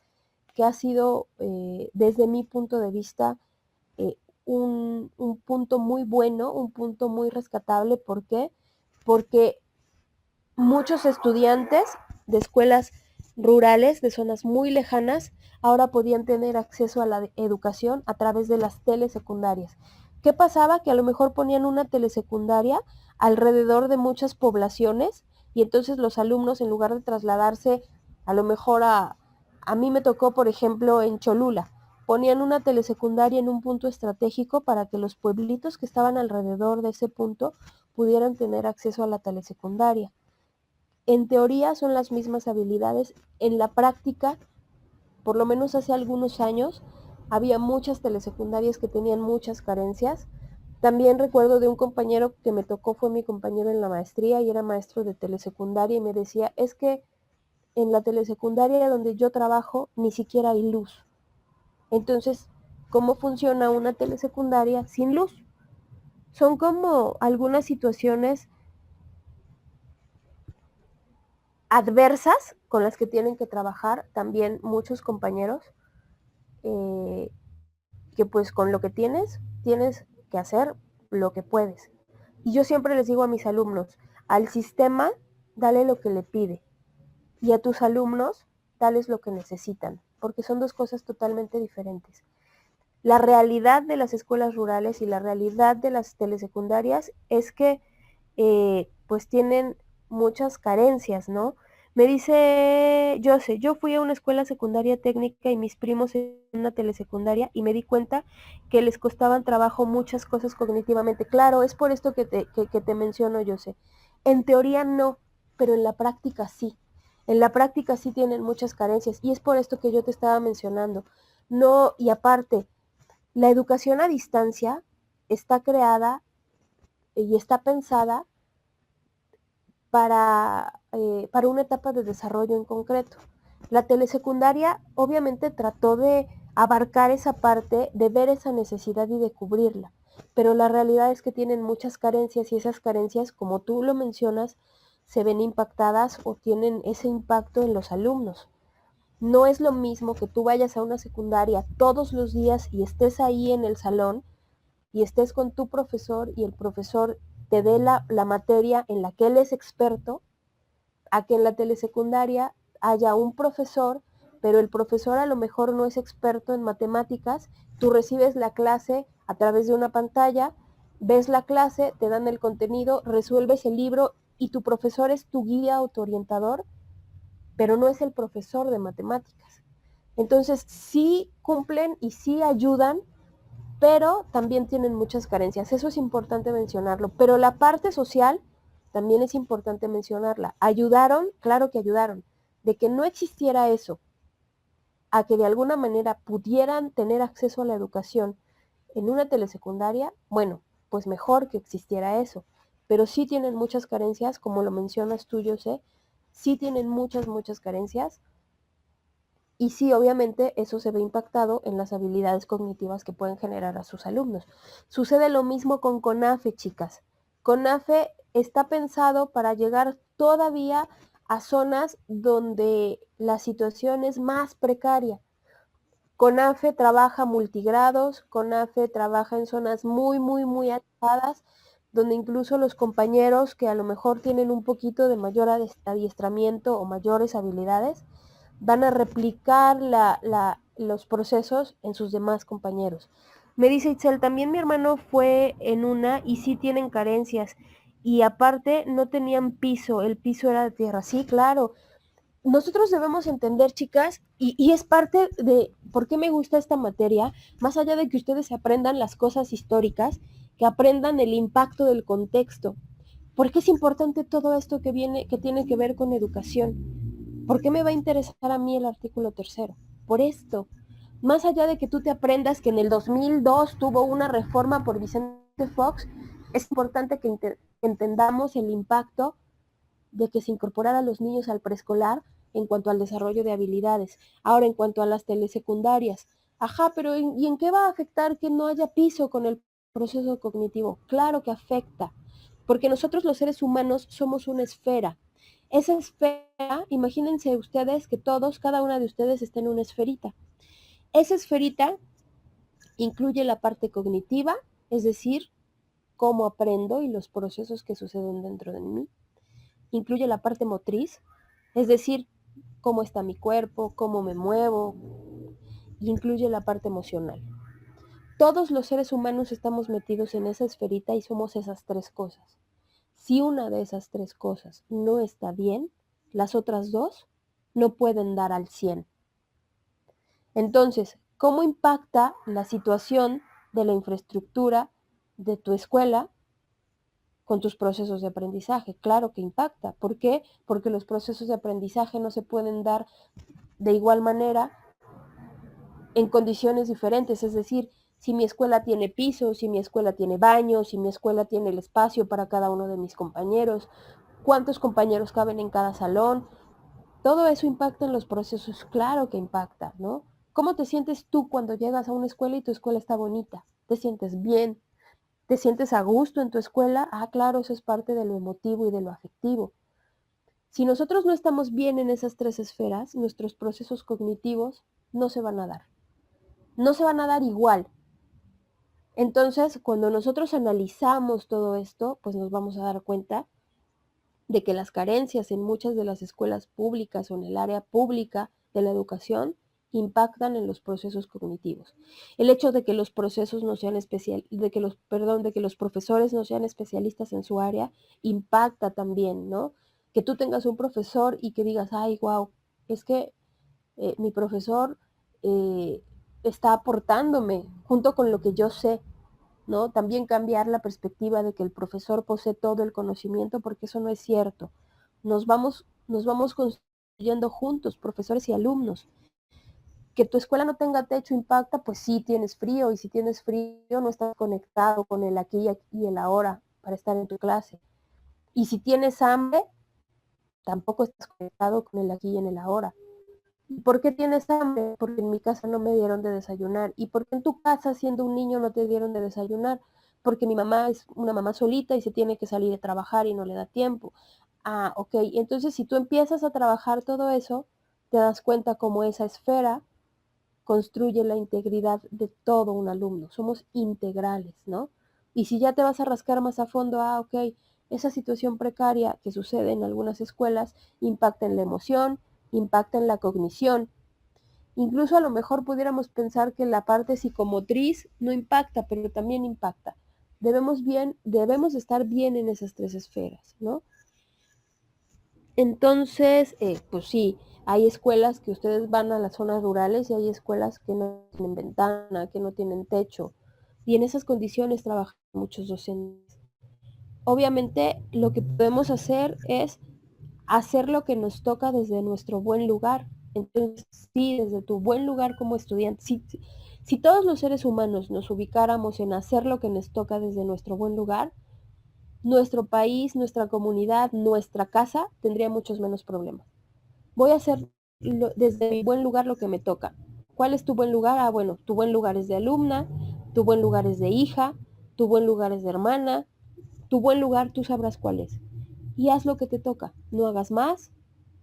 que ha sido, desde mi punto de vista, eh, un punto muy bueno, un punto muy rescatable. ¿Por qué? Porque muchos estudiantes de escuelas rurales, de zonas muy lejanas, ahora podían tener acceso a la educación a través de las telesecundarias. ¿Qué pasaba? Que a lo mejor ponían una telesecundaria alrededor de muchas poblaciones y entonces los alumnos, en lugar de trasladarse a lo mejor a mí me tocó, por ejemplo, en Cholula, ponían una telesecundaria en un punto estratégico para que los pueblitos que estaban alrededor de ese punto pudieran tener acceso a la telesecundaria. En teoría son las mismas habilidades, en la práctica, por lo menos hace algunos años, había muchas telesecundarias que tenían muchas carencias. También recuerdo de un compañero que me tocó, fue mi compañero en la maestría y era maestro de telesecundaria y me decía, es que en la telesecundaria donde yo trabajo ni siquiera hay luz. Entonces, ¿cómo funciona una telesecundaria sin luz? Son como algunas situaciones adversas con las que tienen que trabajar también muchos compañeros, eh, que pues con lo que tienes que hacer lo que puedes. Y yo siempre les digo a mis alumnos, al sistema dale lo que le pide. Y a tus alumnos, dales lo que necesitan, porque son dos cosas totalmente diferentes. La realidad de las escuelas rurales y la realidad de las telesecundarias es que pues tienen muchas carencias, ¿no? Me dice Jose, yo fui a una escuela secundaria técnica y mis primos en una telesecundaria y me di cuenta que les costaban trabajo muchas cosas cognitivamente. Claro, es por esto que te menciono, Jose. En teoría no, pero en la práctica sí. En la práctica sí tienen muchas carencias y es por esto que yo te estaba mencionando. No, y aparte, la educación a distancia está creada y está pensada para una etapa de desarrollo en concreto. La telesecundaria obviamente trató de abarcar esa parte, de ver esa necesidad y de cubrirla, pero la realidad es que tienen muchas carencias y esas carencias, como tú lo mencionas, se ven impactadas o tienen ese impacto en los alumnos. No es lo mismo que tú vayas a una secundaria todos los días y estés ahí en el salón y estés con tu profesor y el profesor te dé la materia en la que él es experto, a que en la telesecundaria haya un profesor, pero el profesor a lo mejor no es experto en matemáticas, tú recibes la clase a través de una pantalla, ves la clase, te dan el contenido, resuelves el libro y tu profesor es tu guía o tu orientador, pero no es el profesor de matemáticas. Entonces sí cumplen y sí ayudan, pero también tienen muchas carencias. Eso es importante mencionarlo. Pero la parte social también es importante mencionarla. ¿Ayudaron? Claro que ayudaron. De que no existiera eso, a que de alguna manera pudieran tener acceso a la educación en una telesecundaria, bueno, pues mejor que existiera eso. Pero sí tienen muchas carencias, como lo mencionas tú, yo sé, sí tienen muchas carencias. Y sí, obviamente eso se ve impactado en las habilidades cognitivas que pueden generar a sus alumnos. Sucede lo mismo con CONAFE, chicas. CONAFE está pensado para llegar todavía a zonas donde la situación es más precaria. CONAFE trabaja multigrados, CONAFE trabaja en zonas muy alejadas, donde incluso los compañeros que a lo mejor tienen un poquito de mayor adiestramiento o mayores habilidades, van a replicar los procesos en sus demás compañeros. Me dice Itzel, también mi hermano fue en una y sí tienen carencias. Y aparte no tenían piso, el piso era de tierra. Sí, claro. Nosotros debemos entender, chicas, y es parte de por qué me gusta esta materia, más allá de que ustedes aprendan las cosas históricas, que aprendan el impacto del contexto. ¿Por qué es importante todo esto que tiene que ver con educación? ¿Por qué me va a interesar a mí el artículo tercero? Por esto. Más allá de que tú te aprendas que en el 2002 tuvo una reforma por Vicente Fox, es importante que entendamos el impacto de que se incorporara a los niños al preescolar en cuanto al desarrollo de habilidades. Ahora, en cuanto a las telesecundarias, ajá, pero ¿y en qué va a afectar que no haya piso con el proceso cognitivo? Claro que afecta, porque nosotros los seres humanos somos una esfera. Esa esfera, imagínense ustedes que todos, cada una de ustedes está en una esferita. Esa esferita incluye la parte cognitiva, es decir, cómo aprendo y los procesos que suceden dentro de mí. Incluye la parte motriz, es decir, cómo está mi cuerpo, cómo me muevo, y incluye la parte emocional. Todos los seres humanos estamos metidos en esa esferita y somos esas tres cosas. Si una de esas tres cosas no está bien, las otras dos no pueden dar al 100. Entonces, ¿cómo impacta la situación de la infraestructura de tu escuela con tus procesos de aprendizaje? Claro que impacta. ¿Por qué? Porque los procesos de aprendizaje no se pueden dar de igual manera en condiciones diferentes. Es decir, si mi escuela tiene piso, si mi escuela tiene baño, si mi escuela tiene el espacio para cada uno de mis compañeros, cuántos compañeros caben en cada salón, todo eso impacta en los procesos. Claro que impacta, ¿no? ¿Cómo te sientes tú cuando llegas a una escuela y tu escuela está bonita? ¿Te sientes bien? ¿Te sientes a gusto en tu escuela? Ah, claro, eso es parte de lo emotivo y de lo afectivo. Si nosotros no estamos bien en esas tres esferas, nuestros procesos cognitivos no se van a dar. No se van a dar igual. Entonces, cuando nosotros analizamos todo esto, pues nos vamos a dar cuenta de que las carencias en muchas de las escuelas públicas o en el área pública de la educación impactan en los procesos cognitivos. El hecho de que los procesos no sean de que los profesores no sean especialistas en su área impacta también, ¿no? Que tú tengas un profesor y que digas, ay, wow, es que mi profesor está aportándome junto con lo que yo sé, ¿no? También cambiar la perspectiva de que el profesor posee todo el conocimiento, porque eso no es cierto. Nos vamos construyendo juntos, profesores y alumnos. Que tu escuela no tenga techo impacta, pues sí tienes frío, y si tienes frío no estás conectado con el aquí y el ahora para estar en tu clase. Y si tienes hambre, tampoco estás conectado con el aquí y en el ahora. ¿Por qué tienes hambre? Porque en mi casa no me dieron de desayunar. ¿Y por qué en tu casa, siendo un niño, no te dieron de desayunar? Porque mi mamá es una mamá solita y se tiene que salir a trabajar y no le da tiempo. Ah, ok. Entonces, si tú empiezas a trabajar todo eso, te das cuenta cómo esa esfera construye la integridad de todo un alumno. Somos integrales, ¿no? Y si ya te vas a rascar más a fondo, ah, ok, esa situación precaria que sucede en algunas escuelas impacta en la emoción, impacta en la cognición. Incluso a lo mejor pudiéramos pensar que la parte psicomotriz no impacta, pero también impacta. Debemos estar bien en esas tres esferas, ¿no? Entonces, pues sí, hay escuelas que ustedes van a las zonas rurales y hay escuelas que no tienen ventana, que no tienen techo. Y en esas condiciones trabajan muchos docentes. Obviamente, lo que podemos hacer es hacer lo que nos toca desde nuestro buen lugar. Entonces, sí, desde tu buen lugar como estudiante, si todos los seres humanos nos ubicáramos en hacer lo que nos toca desde nuestro buen lugar, nuestro país, nuestra comunidad, nuestra casa tendría muchos menos problemas. Voy a hacer desde mi buen lugar lo que me toca. ¿Cuál es tu buen lugar? Ah, bueno, tu buen lugar es de alumna, tu buen lugar es de hija, tu buen lugar es de hermana, tu buen lugar tú sabrás cuál es. Y haz lo que te toca. No hagas más,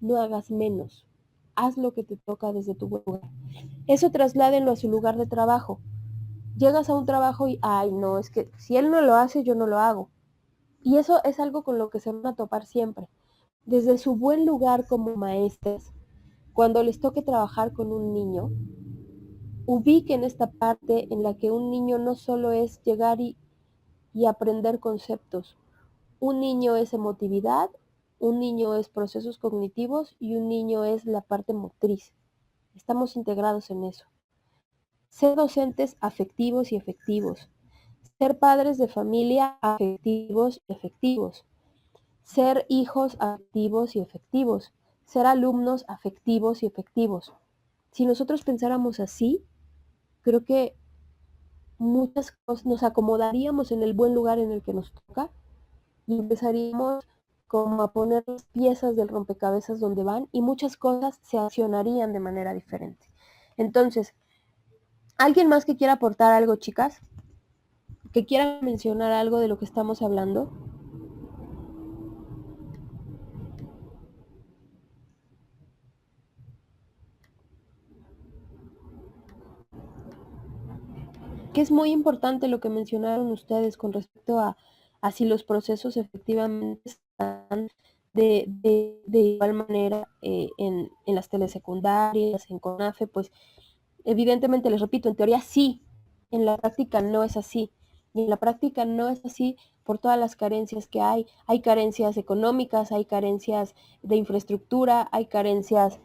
no hagas menos. Haz lo que te toca desde tu buen lugar. Eso trasládenlo a su lugar de trabajo. Llegas a un trabajo y, ay, no, es que si él no lo hace, yo no lo hago. Y eso es algo con lo que se van a topar siempre. Desde su buen lugar como maestras, cuando les toque trabajar con un niño, ubiquen esta parte en la que un niño no solo es llegar y aprender conceptos. Un niño es emotividad, un niño es procesos cognitivos y un niño es la parte motriz. Estamos integrados en eso. Ser docentes afectivos y efectivos. Ser padres de familia afectivos y efectivos. Ser hijos afectivos y efectivos. Ser alumnos afectivos y efectivos. Si nosotros pensáramos así, creo que muchas cosas nos acomodaríamos en el buen lugar en el que nos toca y empezaríamos como a poner las piezas del rompecabezas donde van y muchas cosas se accionarían de manera diferente. Entonces, ¿alguien más que quiera aportar algo, chicas? ¿Que quiera mencionar algo de lo que estamos hablando? Que es muy importante lo que mencionaron ustedes con respecto a si los procesos efectivamente están de igual manera en las telesecundarias, en CONAFE, pues evidentemente les repito, en teoría sí, en la práctica no es así. Y en la práctica no es así por todas las carencias que hay. Hay carencias económicas, hay carencias de infraestructura, hay carencias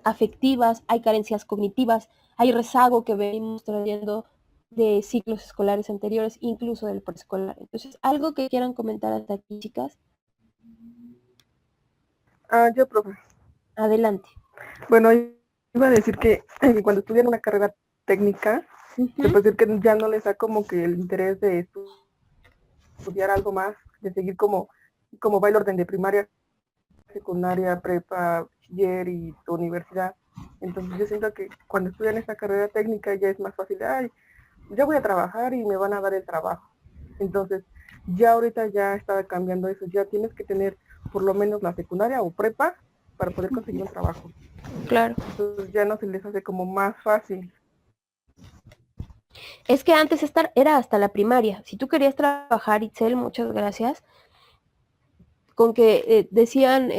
afectivas, hay carencias cognitivas, hay rezago que venimos trayendo de ciclos escolares anteriores, incluso del preescolar. Entonces, ¿algo que quieran comentar hasta aquí, chicas? Yo, profe. Adelante. Bueno, iba a decir que cuando estudian una carrera técnica, se puede decir que ya no les da como que el interés de estudiar algo más, de seguir como va el orden de primaria, secundaria, prepa, bachiller y universidad. Entonces yo siento que cuando estudian esta carrera técnica ya es más fácil, ay, ya voy a trabajar y me van a dar el trabajo. Entonces, ya ahorita ya está cambiando eso, ya tienes que tener por lo menos la secundaria o prepa para poder conseguir un trabajo. Claro. Entonces ya no se les hace como más fácil. Es que antes era hasta la primaria. Si tú querías trabajar, Itzel, muchas gracias, con que decían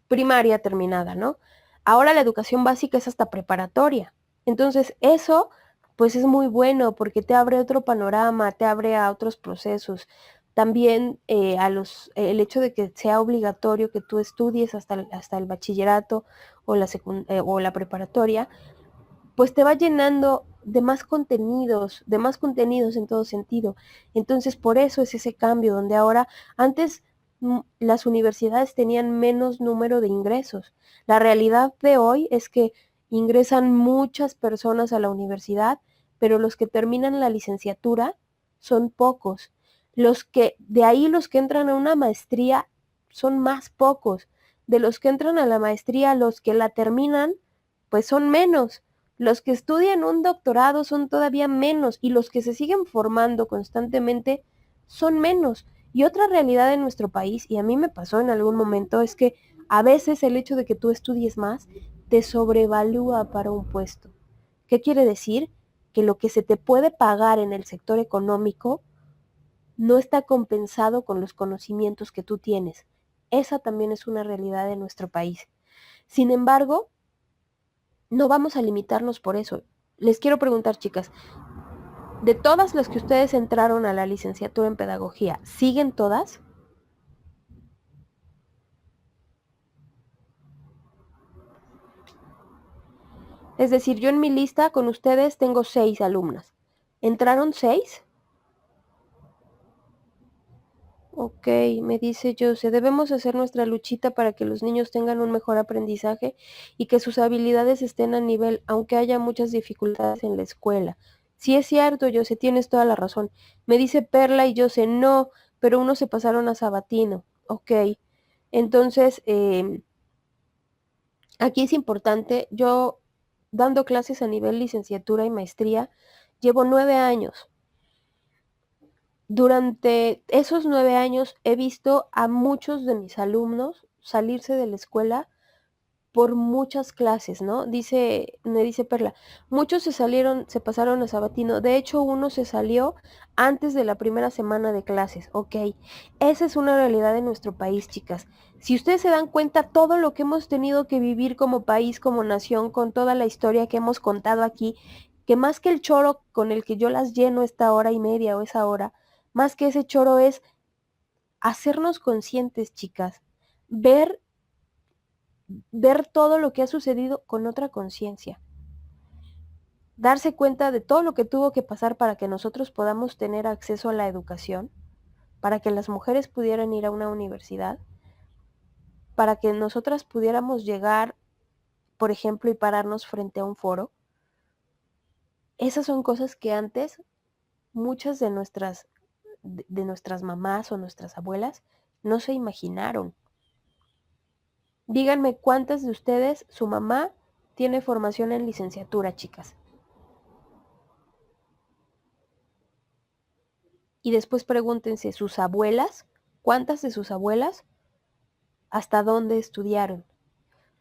primaria terminada, ¿no? Ahora la educación básica es hasta preparatoria. Entonces eso pues es muy bueno porque te abre otro panorama, te abre a otros procesos. También el hecho de que sea obligatorio que tú estudies hasta el bachillerato o la preparatoria, pues te va llenando de más contenidos en todo sentido. Entonces, por eso es ese cambio, donde ahora, antes las universidades tenían menos número de ingresos. La realidad de hoy es que ingresan muchas personas a la universidad, pero los que terminan la licenciatura son pocos. De ahí los que entran a una maestría son más pocos. De los que entran a la maestría, los que la terminan, pues son menos. Los que estudian un doctorado son todavía menos y los que se siguen formando constantemente son menos. Y otra realidad en nuestro país, y a mí me pasó en algún momento, es que a veces el hecho de que tú estudies más te sobrevalúa para un puesto. ¿Qué quiere decir? Que lo que se te puede pagar en el sector económico no está compensado con los conocimientos que tú tienes. Esa también es una realidad de nuestro país. Sin embargo, no vamos a limitarnos por eso. Les quiero preguntar, chicas, de todas las que ustedes entraron a la licenciatura en pedagogía, ¿siguen todas? Es decir, yo en mi lista con ustedes tengo 6 alumnas. ¿Entraron 6? Ok, me dice Jose, debemos hacer nuestra luchita para que los niños tengan un mejor aprendizaje y que sus habilidades estén a nivel, aunque haya muchas dificultades en la escuela. Sí es cierto, Jose, tienes toda la razón. Me dice Perla y Jose, no, pero unos se pasaron a Sabatino. Ok, entonces, aquí es importante, yo dando clases a nivel licenciatura y maestría, llevo 9 años. Durante esos 9 años he visto a muchos de mis alumnos salirse de la escuela por muchas clases, ¿no? Me dice Perla, muchos se pasaron a Sabatino, de hecho uno se salió antes de la primera semana de clases, ok. Esa es una realidad de nuestro país, chicas. Si ustedes se dan cuenta, todo lo que hemos tenido que vivir como país, como nación, con toda la historia que hemos contado aquí, que más que el choro con el que yo las lleno esta hora y media o esa hora, más que ese choro es hacernos conscientes, chicas, ver todo lo que ha sucedido con otra conciencia, darse cuenta de todo lo que tuvo que pasar para que nosotros podamos tener acceso a la educación, para que las mujeres pudieran ir a una universidad, para que nosotras pudiéramos llegar, por ejemplo, y pararnos frente a un foro. Esas son cosas que antes muchas de nuestras mamás o nuestras abuelas no se imaginaron. Díganme cuántas de ustedes su mamá tiene formación en licenciatura, chicas. Y después pregúntense, sus abuelas, ¿cuántas de sus abuelas hasta dónde estudiaron?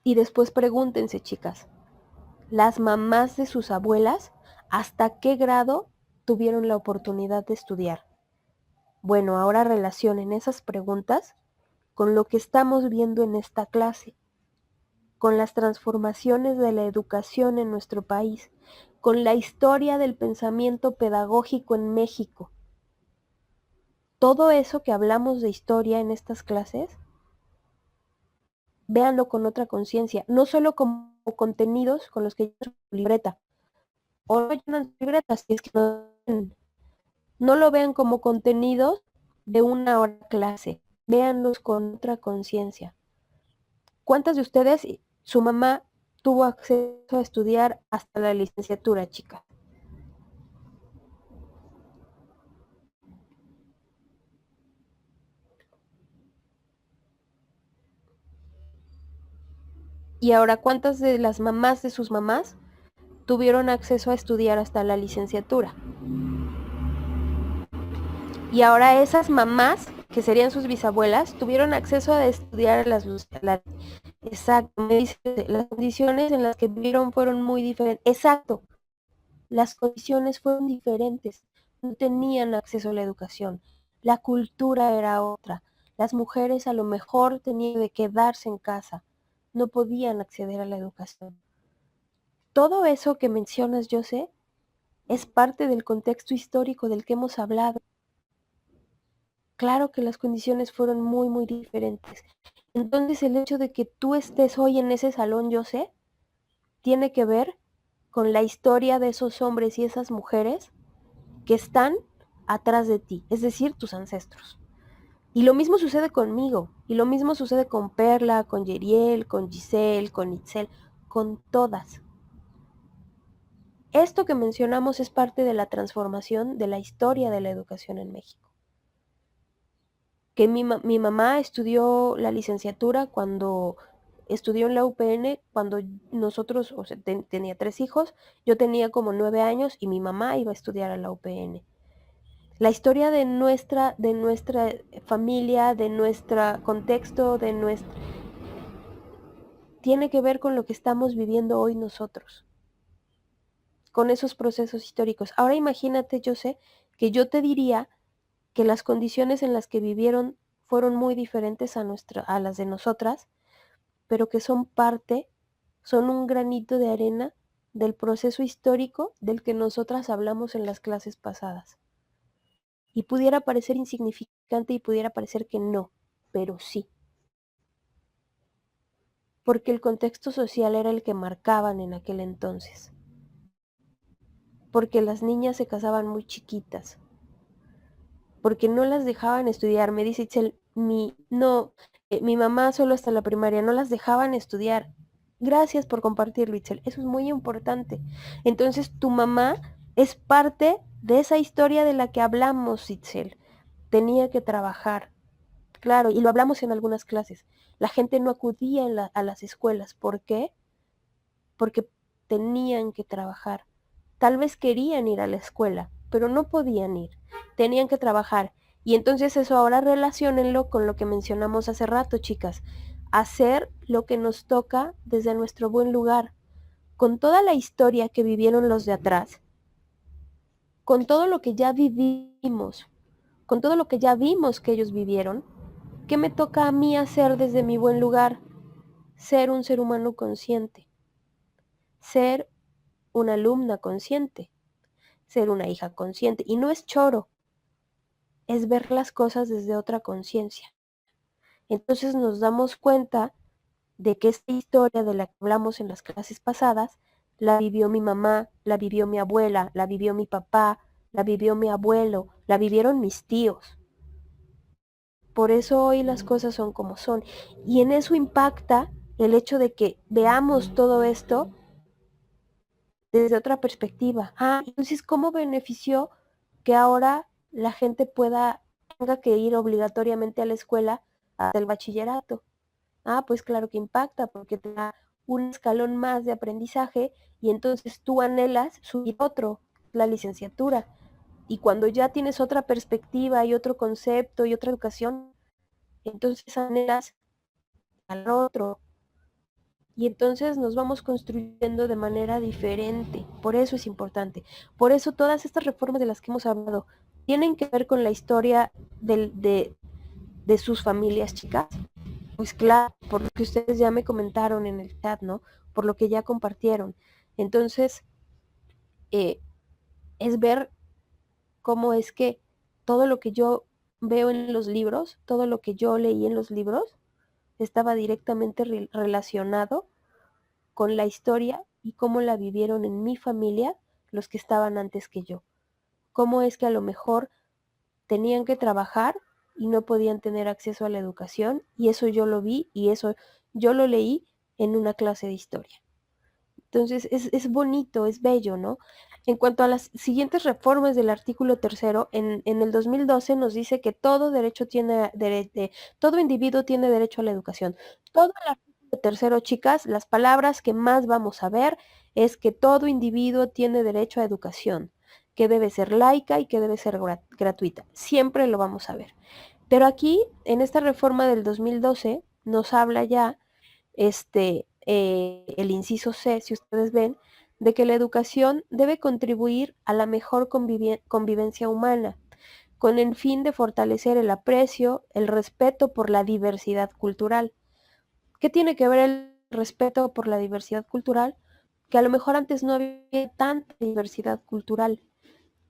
Y después pregúntense, chicas, las mamás de sus abuelas, ¿hasta qué grado tuvieron la oportunidad de estudiar? Bueno, ahora relacionen esas preguntas con lo que estamos viendo en esta clase, con las transformaciones de la educación en nuestro país, con la historia del pensamiento pedagógico en México. Todo eso que hablamos de historia en estas clases, véanlo con otra conciencia, no solo como contenidos con los que llenan su libreta, o no llenan su libreta, si es que no lo vean como contenidos de una hora de clase, véanlos con otra conciencia. ¿Cuántas de ustedes, su mamá tuvo acceso a estudiar hasta la licenciatura, chicas? Y ahora, ¿cuántas de las mamás de sus mamás tuvieron acceso a estudiar hasta la licenciatura? Y ahora esas mamás, que serían sus bisabuelas, tuvieron acceso a estudiar exacto, me dice, las condiciones en las que vivieron fueron muy diferentes. Exacto, las condiciones fueron diferentes. No tenían acceso a la educación. La cultura era otra. Las mujeres a lo mejor tenían que quedarse en casa, no podían acceder a la educación. Todo eso que mencionas, José, es parte del contexto histórico del que hemos hablado. Claro que las condiciones fueron muy, muy diferentes. Entonces el hecho de que tú estés hoy en ese salón, José, tiene que ver con la historia de esos hombres y esas mujeres que están atrás de ti, es decir, tus ancestros. Y lo mismo sucede conmigo, y lo mismo sucede con Perla, con Yeriel, con Giselle, con Itzel, con todas. Esto que mencionamos es parte de la transformación de la historia de la educación en México. Que mi mamá estudió la licenciatura cuando estudió en la UPN, cuando nosotros, o sea, tenía 3 hijos, yo tenía como 9 años y mi mamá iba a estudiar a la UPN. La historia de nuestra familia, de nuestro contexto, tiene que ver con lo que estamos viviendo hoy nosotros, con esos procesos históricos. Ahora imagínate, yo sé, que yo te diría que las condiciones en las que vivieron fueron muy diferentes a las de nosotras, pero que son un granito de arena del proceso histórico del que nosotras hablamos en las clases pasadas. Y pudiera parecer insignificante y pudiera parecer que no, pero sí. Porque el contexto social era el que marcaban en aquel entonces. Porque las niñas se casaban muy chiquitas. Porque no las dejaban estudiar. Me dice Itzel, mi mamá solo hasta la primaria, no las dejaban estudiar. Gracias por compartirlo, Itzel. Eso es muy importante. Entonces, tu mamá es parte de esa historia de la que hablamos, Itzel. Tenía que trabajar. Claro, y lo hablamos en algunas clases. La gente no acudía a las escuelas. ¿Por qué? Porque tenían que trabajar. Tal vez querían ir a la escuela, pero no podían ir. Tenían que trabajar. Y entonces eso ahora relaciónenlo con lo que mencionamos hace rato, chicas. Hacer lo que nos toca desde nuestro buen lugar. Con toda la historia que vivieron los de atrás, con todo lo que ya vivimos, con todo lo que ya vimos que ellos vivieron, ¿qué me toca a mí hacer desde mi buen lugar? Ser un ser humano consciente. Ser una alumna consciente. Ser una hija consciente. Y no es choro, es ver las cosas desde otra conciencia. Entonces nos damos cuenta de que esta historia de la que hablamos en las clases pasadas, la vivió mi mamá, la vivió mi abuela, la vivió mi papá, la vivió mi abuelo, la vivieron mis tíos. Por eso hoy las cosas son como son. Y en eso impacta el hecho de que veamos todo esto desde otra perspectiva. Entonces, ¿cómo benefició que ahora la gente tenga que ir obligatoriamente a la escuela hasta el bachillerato? Pues claro que impacta, porque te da un escalón más de aprendizaje y entonces tú anhelas subir otro, la licenciatura. Y cuando ya tienes otra perspectiva y otro concepto y otra educación, entonces anhelas al otro. Y entonces nos vamos construyendo de manera diferente. Por eso es importante. Por eso todas estas reformas de las que hemos hablado tienen que ver con la historia de sus familias, chicas. Pues claro, por lo que ustedes ya me comentaron en el chat, ¿no? Por lo que ya compartieron. Entonces, es ver cómo es que todo lo que yo veo en los libros, todo lo que yo leí en los libros, estaba directamente relacionado con la historia y cómo la vivieron en mi familia los que estaban antes que yo. Cómo es que a lo mejor tenían que trabajar y no podían tener acceso a la educación, y eso yo lo vi y eso yo lo leí en una clase de historia. Entonces es bonito, es bello, ¿no? En cuanto a las siguientes reformas del artículo 3, en el 2012 nos dice que todo individuo tiene derecho a la educación. Todo el artículo 3, chicas, las palabras que más vamos a ver es que todo individuo tiene derecho a educación, que debe ser laica y que debe ser gratuita. Siempre lo vamos a ver. Pero aquí, en esta reforma del 2012, nos habla ya el inciso C, si ustedes ven, de que la educación debe contribuir a la mejor convivencia humana. con el fin de fortalecer el aprecio, el respeto por la diversidad cultural. ¿Qué tiene que ver el respeto por la diversidad cultural? Que a lo mejor antes no había tanta diversidad cultural.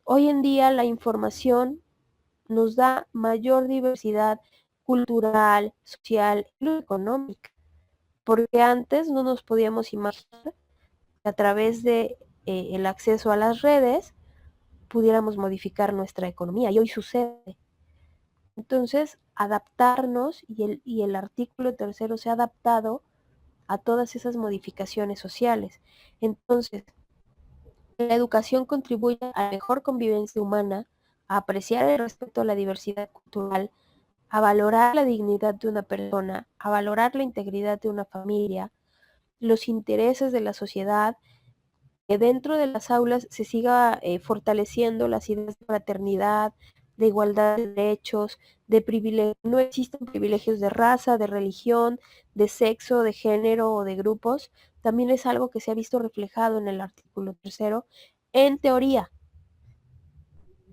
Hoy en día la información nos da mayor diversidad cultural, social y económica, porque antes no nos podíamos imaginar que a través de el acceso a las redes pudiéramos modificar nuestra economía, y hoy sucede. Entonces, adaptarnos, y el artículo 3 se ha adaptado a todas esas modificaciones sociales. Entonces, la educación contribuye a la mejor convivencia humana, a apreciar el respeto a la diversidad cultural, a valorar la dignidad de una persona, a valorar la integridad de una familia, los intereses de la sociedad, que dentro de las aulas se siga fortaleciendo las ideas de fraternidad, de igualdad de derechos, de privilegio. No existen privilegios de raza, de religión, de sexo, de género o de grupos. También es algo que se ha visto reflejado en el artículo 3, en teoría.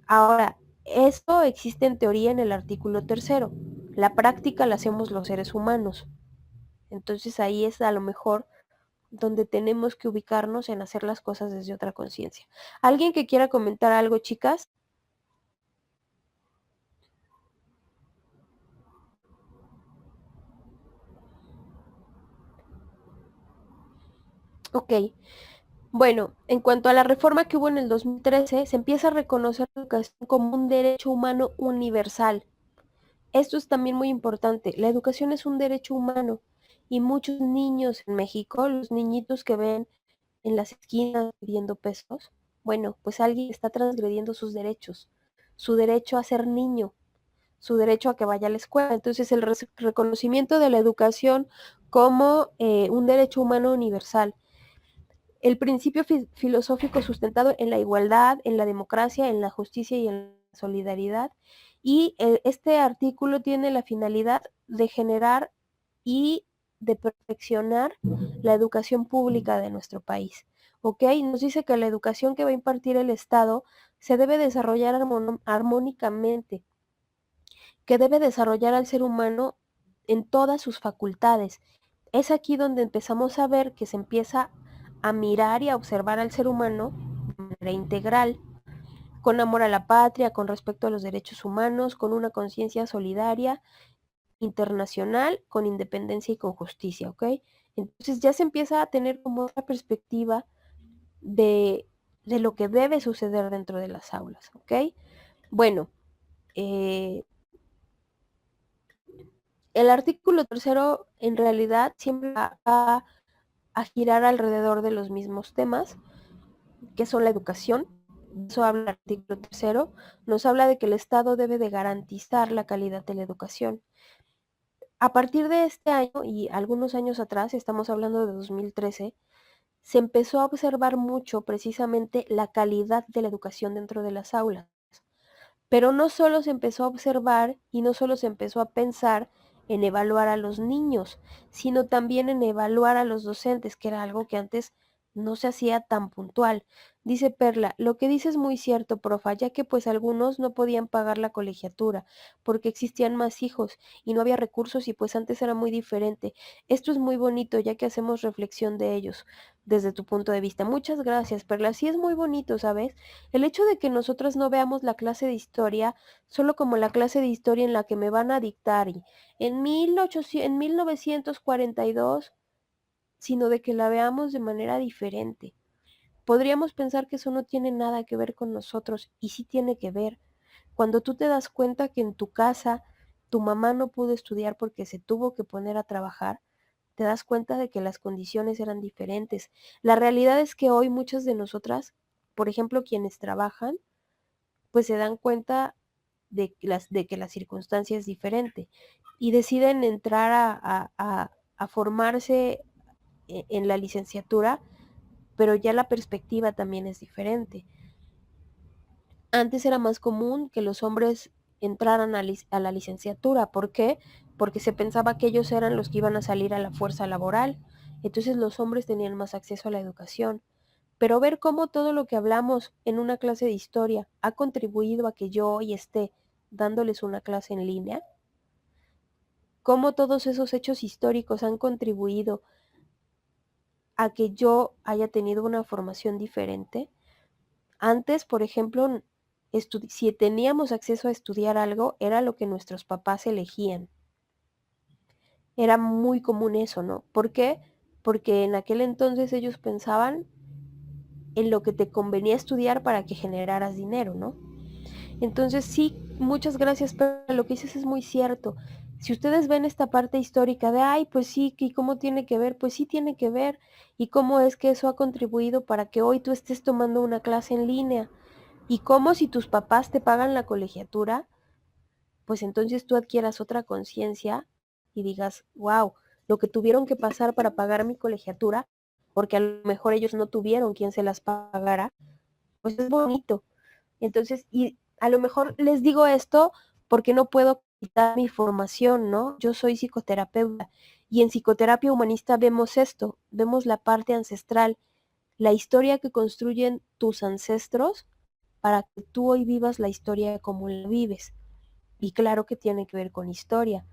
Ahora, esto existe en teoría en el artículo 3. La práctica la hacemos los seres humanos. Entonces ahí es a lo mejor donde tenemos que ubicarnos en hacer las cosas desde otra conciencia. ¿Alguien que quiera comentar algo, chicas? Ok. Bueno, en cuanto a la reforma que hubo en el 2013, se empieza a reconocer la educación como un derecho humano universal. Esto es también muy importante. La educación es un derecho humano y muchos niños en México, los niñitos que ven en las esquinas pidiendo pesos, bueno, pues alguien está transgrediendo sus derechos, su derecho a ser niño, su derecho a que vaya a la escuela. Entonces, el reconocimiento de la educación como un derecho humano universal. El principio filosófico sustentado en la igualdad, en la democracia, en la justicia y en la solidaridad. Y este artículo tiene la finalidad de generar y de perfeccionar la educación pública de nuestro país. ¿Ok? Nos dice que la educación que va a impartir el Estado se debe desarrollar armónicamente, que debe desarrollar al ser humano en todas sus facultades. Es aquí donde empezamos a ver que se empieza a mirar y a observar al ser humano de manera integral, con amor a la patria, con respecto a los derechos humanos, con una conciencia solidaria, internacional, con independencia y con justicia, ¿ok? Entonces ya se empieza a tener como otra perspectiva de, de lo que debe suceder dentro de las aulas, ¿ok? Bueno, el artículo 3 en realidad siempre va a girar alrededor de los mismos temas, que son la educación. Eso habla el artículo 3, nos habla de que el Estado debe de garantizar la calidad de la educación. A partir de este año y algunos años atrás, estamos hablando de 2013, se empezó a observar mucho precisamente la calidad de la educación dentro de las aulas. Pero no solo se empezó a observar y no solo se empezó a pensar en evaluar a los niños, sino también en evaluar a los docentes, que era algo que antes no se hacía tan puntual. Dice Perla, lo que dice es muy cierto, profa, ya que pues algunos no podían pagar la colegiatura porque existían más hijos y no había recursos y pues antes era muy diferente. Esto es muy bonito ya que hacemos reflexión de ellos desde tu punto de vista. Muchas gracias, Perla. Sí es muy bonito, ¿sabes? El hecho de que nosotras no veamos la clase de historia solo como la clase de historia en la que me van a dictar y en 1942, sino de que la veamos de manera diferente. Podríamos pensar que eso no tiene nada que ver con nosotros, y sí tiene que ver. Cuando tú te das cuenta que en tu casa tu mamá no pudo estudiar porque se tuvo que poner a trabajar, te das cuenta de que las condiciones eran diferentes. La realidad es que hoy muchas de nosotras, por ejemplo, quienes trabajan, pues se dan cuenta de que la circunstancia es diferente y deciden entrar a formarse en la licenciatura, pero ya la perspectiva también es diferente. Antes era más común que los hombres entraran a la licenciatura. ¿Por qué? Porque se pensaba que ellos eran los que iban a salir a la fuerza laboral. Entonces los hombres tenían más acceso a la educación. Pero ver cómo todo lo que hablamos en una clase de historia ha contribuido a que yo hoy esté dándoles una clase en línea, cómo todos esos hechos históricos han contribuido a que yo haya tenido una formación diferente. Antes, por ejemplo, si teníamos acceso a estudiar algo, era lo que nuestros papás elegían. Era muy común eso, ¿no? ¿Por qué? Porque en aquel entonces ellos pensaban en lo que te convenía estudiar para que generaras dinero, ¿no? Entonces sí, muchas gracias, pero lo que dices es muy cierto. Si ustedes ven esta parte histórica de, ay, pues sí, ¿y cómo tiene que ver? Pues sí tiene que ver. ¿Y cómo es que eso ha contribuido para que hoy tú estés tomando una clase en línea? Y cómo si tus papás te pagan la colegiatura, pues entonces tú adquieras otra conciencia y digas, wow, lo que tuvieron que pasar para pagar mi colegiatura, porque a lo mejor ellos no tuvieron quien se las pagara, pues es bonito. Entonces, y a lo mejor les digo esto porque no puedo quitar mi formación, ¿no? Yo soy psicoterapeuta y en psicoterapia humanista vemos esto, vemos la parte ancestral, la historia que construyen tus ancestros para que tú hoy vivas la historia como la vives. Y claro que tiene que ver con historia.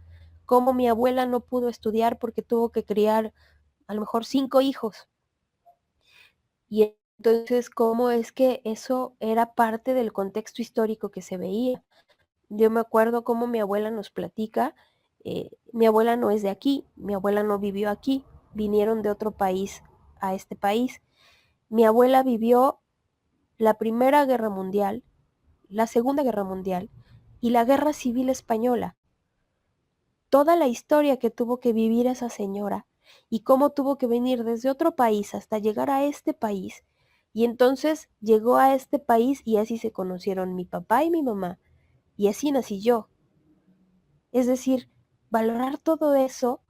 Como mi abuela no pudo estudiar porque tuvo que criar a lo mejor 5 hijos. Y entonces, ¿cómo es que eso era parte del contexto histórico que se veía? Yo me acuerdo cómo mi abuela nos platica, mi abuela no es de aquí, mi abuela no vivió aquí, vinieron de otro país a este país. Mi abuela vivió la Primera Guerra Mundial, la Segunda Guerra Mundial y la Guerra Civil Española. Toda la historia que tuvo que vivir esa señora y cómo tuvo que venir desde otro país hasta llegar a este país. Y entonces llegó a este país y así se conocieron mi papá y mi mamá. Y así nací yo. Es decir, valorar todo eso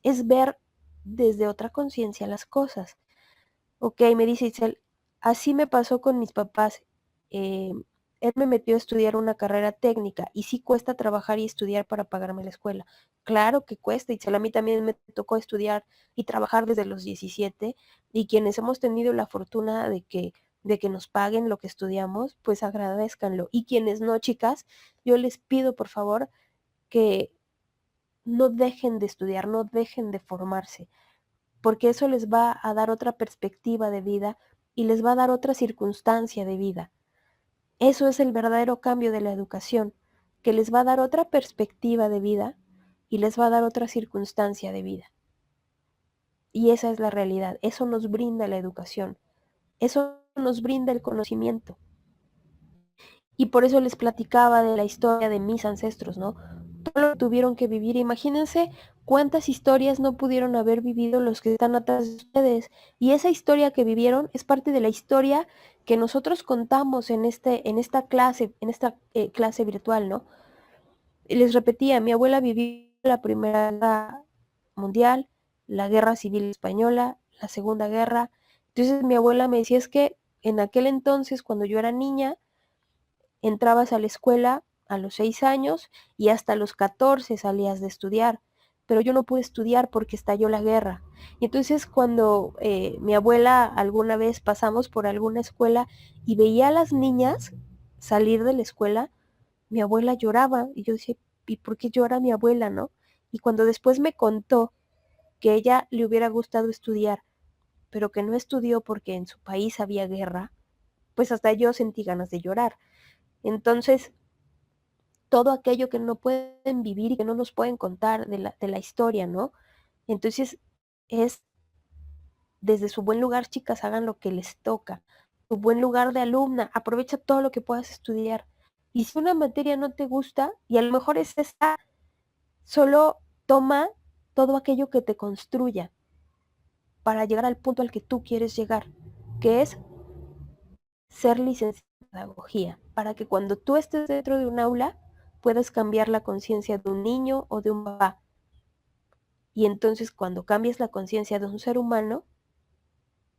es ver desde otra conciencia las cosas. Ok, me dice Itzel, así me pasó con mis papás. Eh, Él me metió a estudiar una carrera técnica y sí cuesta trabajar y estudiar para pagarme la escuela. Claro que cuesta, Itzel, a mí también me tocó estudiar y trabajar desde los 17 y quienes hemos tenido la fortuna de que nos paguen lo que estudiamos, pues agradezcanlo. Y quienes no, chicas, yo les pido por favor que no dejen de estudiar, no dejen de formarse, porque eso les va a dar otra perspectiva de vida y les va a dar otra circunstancia de vida. Eso es el verdadero cambio de la educación, que les va a dar otra perspectiva de vida y les va a dar otra circunstancia de vida. Y esa es la realidad, eso nos brinda la educación, eso nos brinda el conocimiento. Y por eso les platicaba de la historia de mis ancestros, ¿no? Todo lo que tuvieron que vivir. Imagínense cuántas historias no pudieron haber vivido los que están atrás de ustedes. Y esa historia que vivieron es parte de la historia que nosotros contamos en esta clase virtual, ¿no? Y les repetía, mi abuela vivió la Primera Guerra Mundial, la Guerra Civil Española, la Segunda Guerra. Entonces mi abuela me decía, es que en aquel entonces, cuando yo era niña, entrabas a la escuela a los 6 años y hasta los 14 salías de estudiar, pero yo no pude estudiar porque estalló la guerra. Y entonces cuando mi abuela alguna vez pasamos por alguna escuela y veía a las niñas salir de la escuela, mi abuela lloraba y yo decía, ¿y por qué llora mi abuela, no? Y cuando después me contó que a ella le hubiera gustado estudiar, pero que no estudió porque en su país había guerra, pues hasta yo sentí ganas de llorar. Entonces, todo aquello que no pueden vivir y que no nos pueden contar de la historia, ¿no? Entonces, es desde su buen lugar, chicas, hagan lo que les toca. Tu buen lugar de alumna, aprovecha todo lo que puedas estudiar. Y si una materia no te gusta, y a lo mejor es esta, solo toma todo aquello que te construya para llegar al punto al que tú quieres llegar, que es ser licenciado en pedagogía, para que cuando tú estés dentro de un aula puedas cambiar la conciencia de un niño o de un papá. Y entonces cuando cambies la conciencia de un ser humano,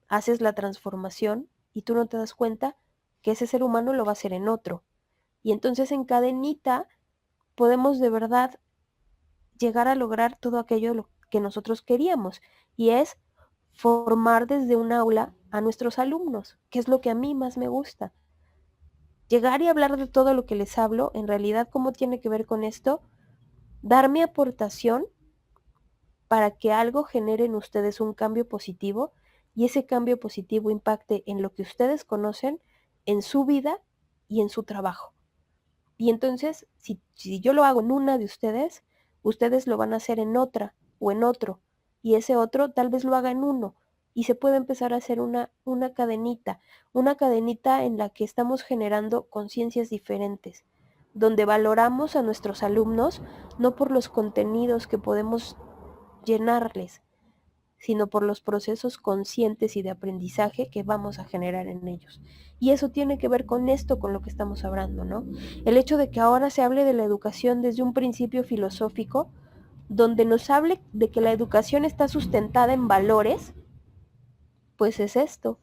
haces la transformación y tú no te das cuenta que ese ser humano lo va a hacer en otro. Y entonces en cadenita podemos de verdad llegar a lograr todo aquello que nosotros queríamos, y es formar desde un aula a nuestros alumnos, que es lo que a mí más me gusta. llegar y hablar de todo lo que les hablo, en realidad, ¿cómo tiene que ver con esto? Dar mi aportación para que algo genere en ustedes un cambio positivo y ese cambio positivo impacte en lo que ustedes conocen, en su vida y en su trabajo. Y entonces, si yo lo hago en una de ustedes, ustedes lo van a hacer en otra o en otro, y ese otro tal vez lo haga en uno, y se puede empezar a hacer una cadenita en la que estamos generando conciencias diferentes, donde valoramos a nuestros alumnos no por los contenidos que podemos llenarles, sino por los procesos conscientes y de aprendizaje que vamos a generar en ellos. Y eso tiene que ver con esto, con lo que estamos hablando, ¿no? El hecho de que ahora se hable de la educación desde un principio filosófico, donde nos hable de que la educación está sustentada en valores, pues es esto,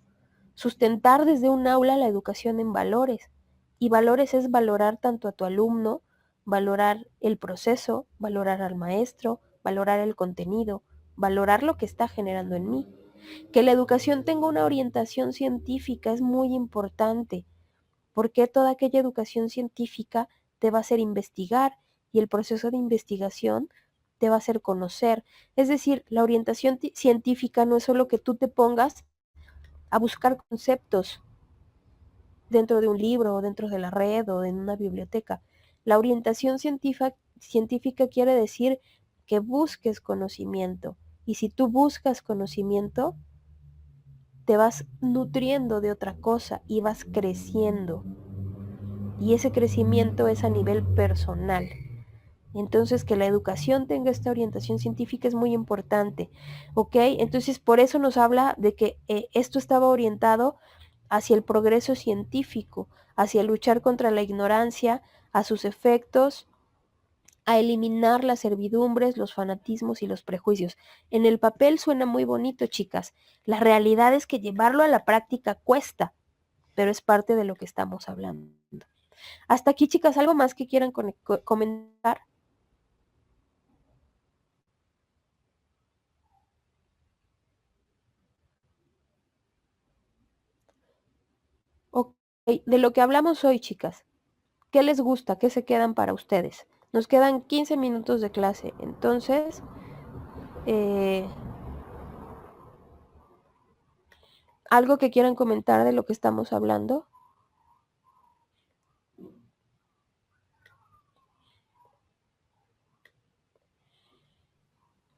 sustentar desde un aula la educación en valores. Y valores es valorar tanto a tu alumno, valorar el proceso, valorar al maestro, valorar el contenido, valorar lo que está generando en mí. Que la educación tenga una orientación científica es muy importante, porque toda aquella educación científica te va a hacer investigar y el proceso de investigación te va a hacer conocer. Es decir, la orientación científica no es solo que tú te pongas a buscar conceptos dentro de un libro o dentro de la red o en una biblioteca. La orientación científica quiere decir que busques conocimiento. Y si tú buscas conocimiento, te vas nutriendo de otra cosa y vas creciendo. Y ese crecimiento es a nivel personal. Entonces, que la educación tenga esta orientación científica es muy importante, ¿ok? Entonces, por eso nos habla de que esto estaba orientado hacia el progreso científico, hacia luchar contra la ignorancia, a sus efectos, a eliminar las servidumbres, los fanatismos y los prejuicios. En el papel suena muy bonito, chicas. La realidad es que llevarlo a la práctica cuesta, pero es parte de lo que estamos hablando. Hasta aquí, chicas, ¿algo más que quieran comentar? Ok, de lo que hablamos hoy, chicas, ¿qué les gusta? ¿Qué se quedan para ustedes? Nos quedan 15 minutos de clase, entonces, ¿algo que quieran comentar de lo que estamos hablando?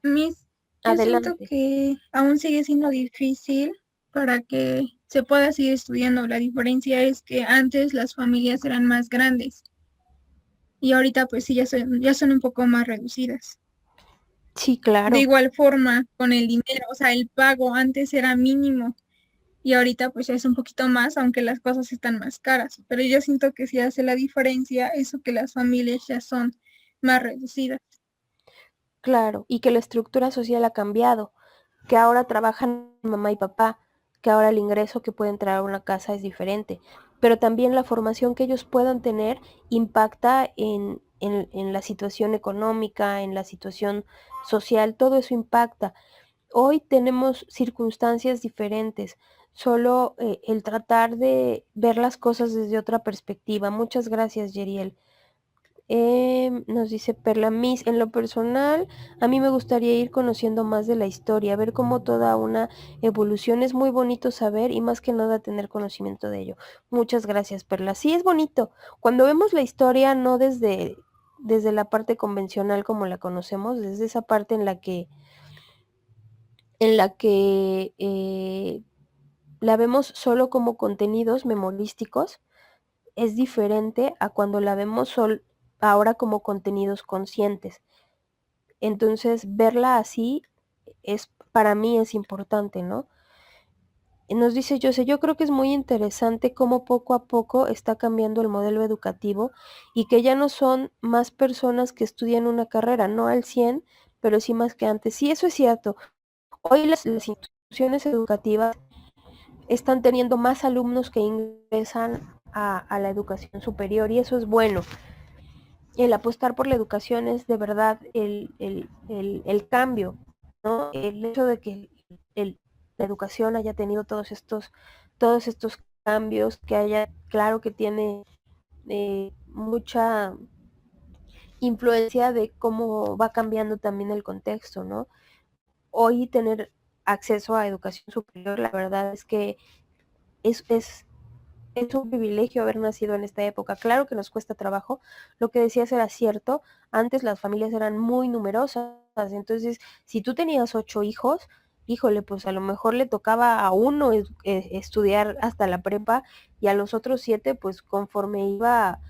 Yo siento Adelante. que aún sigue siendo difícil para que se pueda seguir estudiando. La diferencia es que antes las familias eran más grandes y ahorita pues sí ya son un poco más reducidas. Sí, De claro. igual forma, con el dinero, o sea, el pago antes era mínimo y ahorita pues ya es un poquito más, aunque las cosas están más caras. Pero yo siento que sí hace la diferencia eso que las familias ya son más reducidas. Claro, y que la estructura social ha cambiado, que ahora trabajan mamá y papá, que ahora el ingreso que pueden traer a una casa es diferente, pero también la formación que ellos puedan tener impacta en la situación económica, en la situación social, todo eso impacta. Hoy tenemos circunstancias diferentes, solo el tratar de ver las cosas desde otra perspectiva. Muchas gracias, Yeriel. Nos dice Perla Miss, en lo personal, a mí me gustaría ir conociendo más de la historia, ver cómo toda una evolución es muy bonito saber y más que nada tener conocimiento de ello. Muchas gracias, Perla. Sí, es bonito. Cuando vemos la historia no desde la parte convencional como la conocemos, desde esa parte en la que la vemos solo como contenidos memorísticos, es diferente a cuando la vemos ahora como contenidos conscientes. Entonces, verla así para mí es importante, ¿no? Nos dice yo creo que es muy interesante cómo poco a poco está cambiando el modelo educativo y que ya no son más personas que estudian una carrera, no al 100, pero sí más que antes. Sí, eso es cierto. Hoy las instituciones educativas están teniendo más alumnos que ingresan a la educación superior y eso es bueno. El apostar por la educación es de verdad el cambio, ¿no? El hecho de que la educación haya tenido todos estos cambios, que haya, claro que tiene mucha influencia de cómo va cambiando también el contexto, ¿no? Hoy tener acceso a educación superior, la verdad es que es un privilegio haber nacido en esta época. Claro que nos cuesta trabajo, lo que decías era cierto, antes las familias eran muy numerosas, entonces si tú tenías 8 hijos, híjole, pues a lo mejor le tocaba a uno estudiar hasta la prepa y a los otros 7, pues conforme iba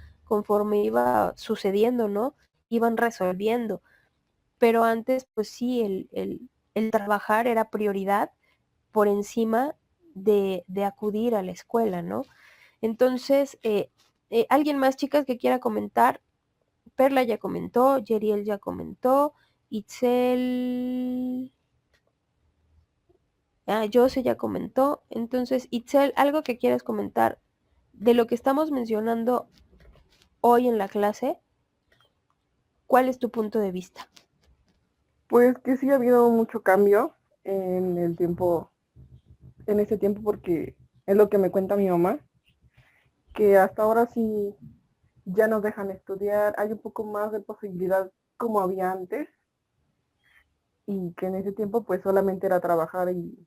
sucediendo, ¿no? Iban resolviendo. Pero antes, pues sí, el trabajar era prioridad por encima de acudir a la escuela, ¿no? Entonces, ¿alguien más, chicas, que quiera comentar? Perla ya comentó, Yeriel ya comentó, Itzel... Jose ya comentó. Entonces, Itzel, ¿algo que quieras comentar de lo que estamos mencionando hoy en la clase? ¿Cuál es tu punto de vista? Pues que sí ha habido mucho cambio en el tiempo, en ese tiempo, porque es lo que me cuenta mi mamá, que hasta ahora sí ya nos dejan estudiar, hay un poco más de posibilidad como había antes, y que en ese tiempo pues solamente era trabajar y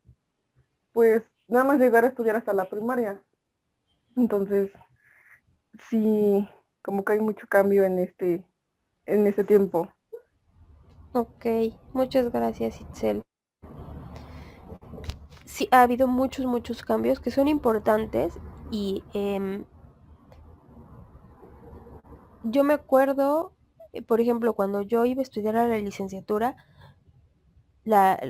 pues nada más llegar a estudiar hasta la primaria. Entonces, sí, como que hay mucho cambio en ese tiempo. Ok, muchas gracias, Itzel. Sí, ha habido muchos cambios que son importantes y yo me acuerdo, por ejemplo, cuando yo iba a estudiar a la licenciatura,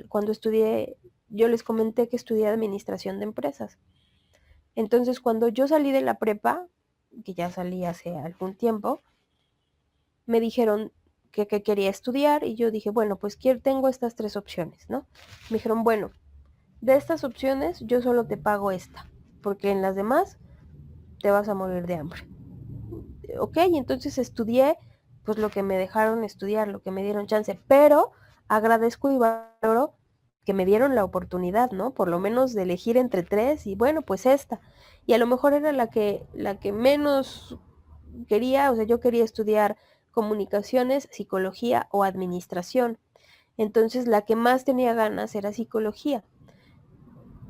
cuando estudié, yo les comenté que estudié administración de empresas. Entonces, cuando yo salí de la prepa, que ya salí hace algún tiempo, me dijeron que quería estudiar y yo dije, bueno, pues tengo estas 3 opciones, ¿no? Me dijeron, bueno, de estas opciones yo solo te pago esta, porque en las demás te vas a morir de hambre. Ok, entonces estudié pues lo que me dejaron estudiar, lo que me dieron chance, pero agradezco y valoro que me dieron la oportunidad, ¿no? Por lo menos de elegir entre 3 y bueno, pues esta. Y a lo mejor era la que menos quería, o sea, yo quería estudiar comunicaciones, psicología o administración. Entonces la que más tenía ganas era psicología.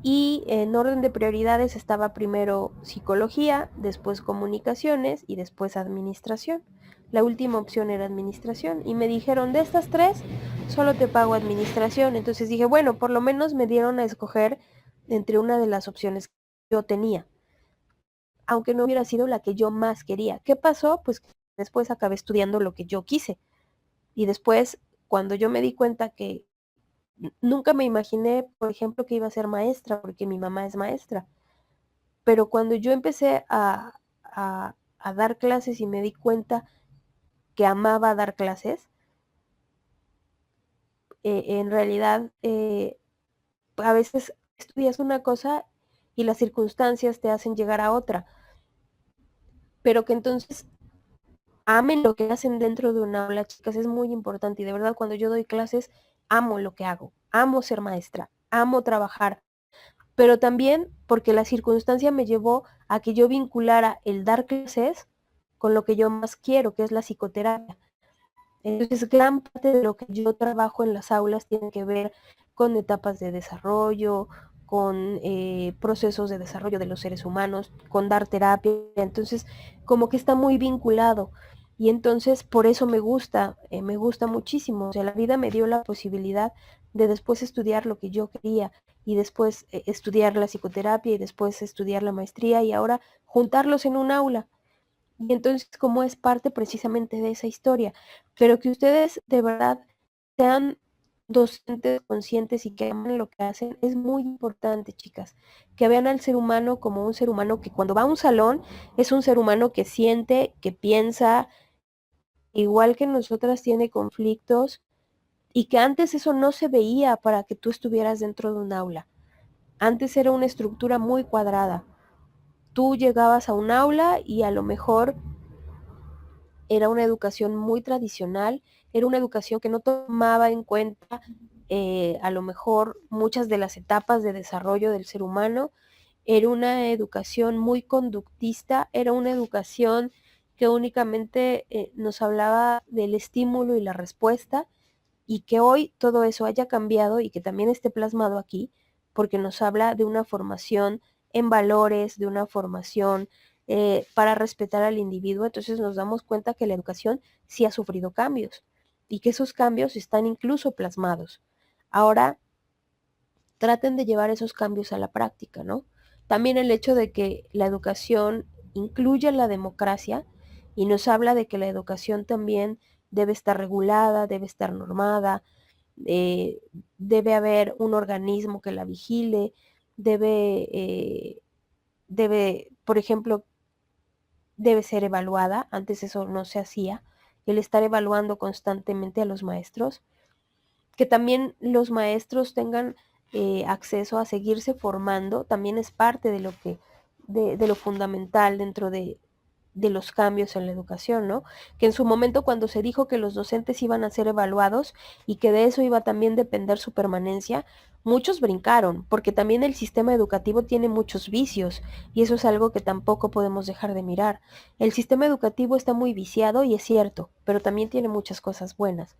Y en orden de prioridades estaba primero psicología, después comunicaciones y después administración. La última opción era administración y me dijeron, de estas 3, solo te pago administración. Entonces dije, bueno, por lo menos me dieron a escoger entre una de las opciones que yo tenía, aunque no hubiera sido la que yo más quería. ¿Qué pasó? Pues después acabé estudiando lo que yo quise. Y después, cuando yo me di cuenta que nunca me imaginé, por ejemplo, que iba a ser maestra, porque mi mamá es maestra. Pero cuando yo empecé a dar clases y me di cuenta que amaba dar clases, en realidad a veces estudias una cosa y las circunstancias te hacen llegar a otra, pero que entonces amen lo que hacen dentro de un aula, chicas, es muy importante y de verdad cuando yo doy clases amo lo que hago, amo ser maestra, amo trabajar, pero también porque la circunstancia me llevó a que yo vinculara el dar clases con lo que yo más quiero, que es la psicoterapia. Entonces, gran parte de lo que yo trabajo en las aulas tiene que ver con etapas de desarrollo, con procesos de desarrollo de los seres humanos, con dar terapia. Entonces, como que está muy vinculado. Y entonces, por eso me gusta muchísimo. O sea, la vida me dio la posibilidad de después estudiar lo que yo quería y después estudiar la psicoterapia y después estudiar la maestría y ahora juntarlos en un aula. Y entonces, como es parte precisamente de esa historia, pero que ustedes de verdad sean docentes conscientes y que amen lo que hacen, es muy importante, chicas. Que vean al ser humano como un ser humano que cuando va a un salón es un ser humano que siente, que piensa, igual que nosotras tiene conflictos y que antes eso no se veía para que tú estuvieras dentro de un aula. Antes era una estructura muy cuadrada. Tú llegabas a un aula y a lo mejor era una educación muy tradicional, era una educación que no tomaba en cuenta a lo mejor muchas de las etapas de desarrollo del ser humano, era una educación muy conductista, era una educación que únicamente nos hablaba del estímulo y la respuesta, y que hoy todo eso haya cambiado y que también esté plasmado aquí, porque nos habla de una formación en valores, de una formación para respetar al individuo. Entonces nos damos cuenta que la educación sí ha sufrido cambios y que esos cambios están incluso plasmados. Ahora, traten de llevar esos cambios a la práctica, ¿no? También el hecho de que la educación incluye la democracia y nos habla de que la educación también debe estar regulada, debe estar normada, eh, debe haber un organismo que la vigile, por ejemplo, debe ser evaluada. Antes eso no se hacía, el estar evaluando constantemente a los maestros, que también los maestros tengan acceso a seguirse formando, también es parte de de lo fundamental dentro de los cambios en la educación, ¿no? Que en su momento, cuando se dijo que los docentes iban a ser evaluados y que de eso iba también depender su permanencia, muchos brincaron, porque también el sistema educativo tiene muchos vicios y eso es algo que tampoco podemos dejar de mirar. El sistema educativo está muy viciado y es cierto, pero también tiene muchas cosas buenas.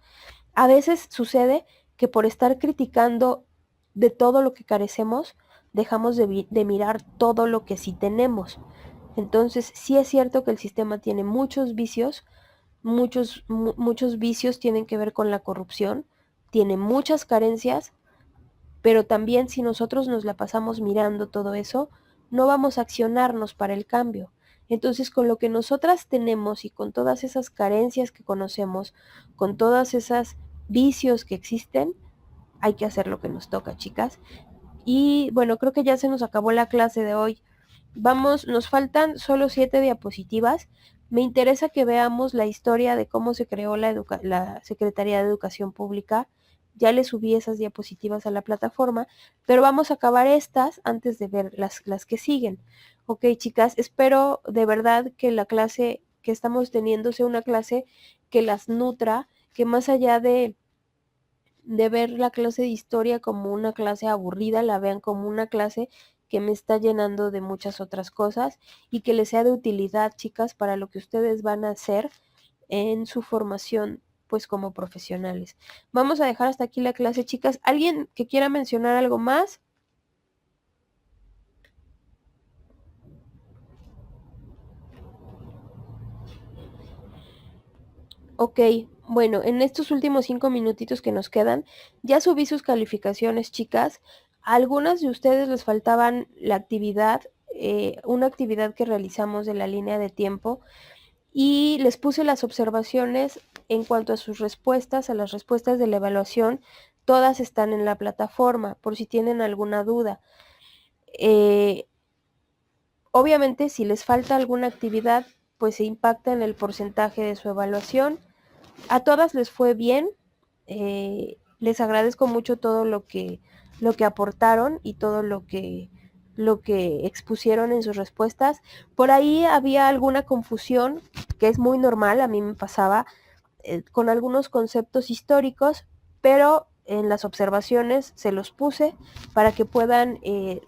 A veces sucede que por estar criticando de todo lo que carecemos, dejamos de mirar todo lo que sí tenemos. Entonces, sí es cierto que el sistema tiene muchos vicios, muchos vicios tienen que ver con la corrupción, tiene muchas carencias, pero también si nosotros nos la pasamos mirando todo eso, no vamos a accionarnos para el cambio. Entonces, con lo que nosotras tenemos y con todas esas carencias que conocemos, con todas esas vicios que existen, hay que hacer lo que nos toca, chicas. Y bueno, creo que ya se nos acabó la clase de hoy. Vamos, nos faltan solo 7 diapositivas. Me interesa que veamos la historia de cómo se creó la Secretaría de Educación Pública. Ya le subí esas diapositivas a la plataforma, pero vamos a acabar estas antes de ver las que siguen. Ok, chicas, espero de verdad que la clase que estamos teniendo sea una clase que las nutra, que más allá de ver la clase de historia como una clase aburrida, la vean como una clase que me está llenando de muchas otras cosas y que les sea de utilidad, chicas, para lo que ustedes van a hacer en su formación, pues como profesionales. Vamos a dejar hasta aquí la clase, chicas. ¿Alguien que quiera mencionar algo más? Ok, bueno, en estos últimos 5 minutitos que nos quedan, ya subí sus calificaciones, chicas. A algunas de ustedes les faltaban la actividad, una actividad que realizamos de la línea de tiempo, y les puse las observaciones en cuanto a sus respuestas, a las respuestas de la evaluación. Todas están en la plataforma, por si tienen alguna duda. Obviamente, si les falta alguna actividad, pues se impacta en el porcentaje de su evaluación. A todas les fue bien, les agradezco mucho todo lo que aportaron y todo lo que expusieron en sus respuestas. Por ahí había alguna confusión, que es muy normal, a mí me pasaba, con algunos conceptos históricos, pero en las observaciones se los puse para que puedan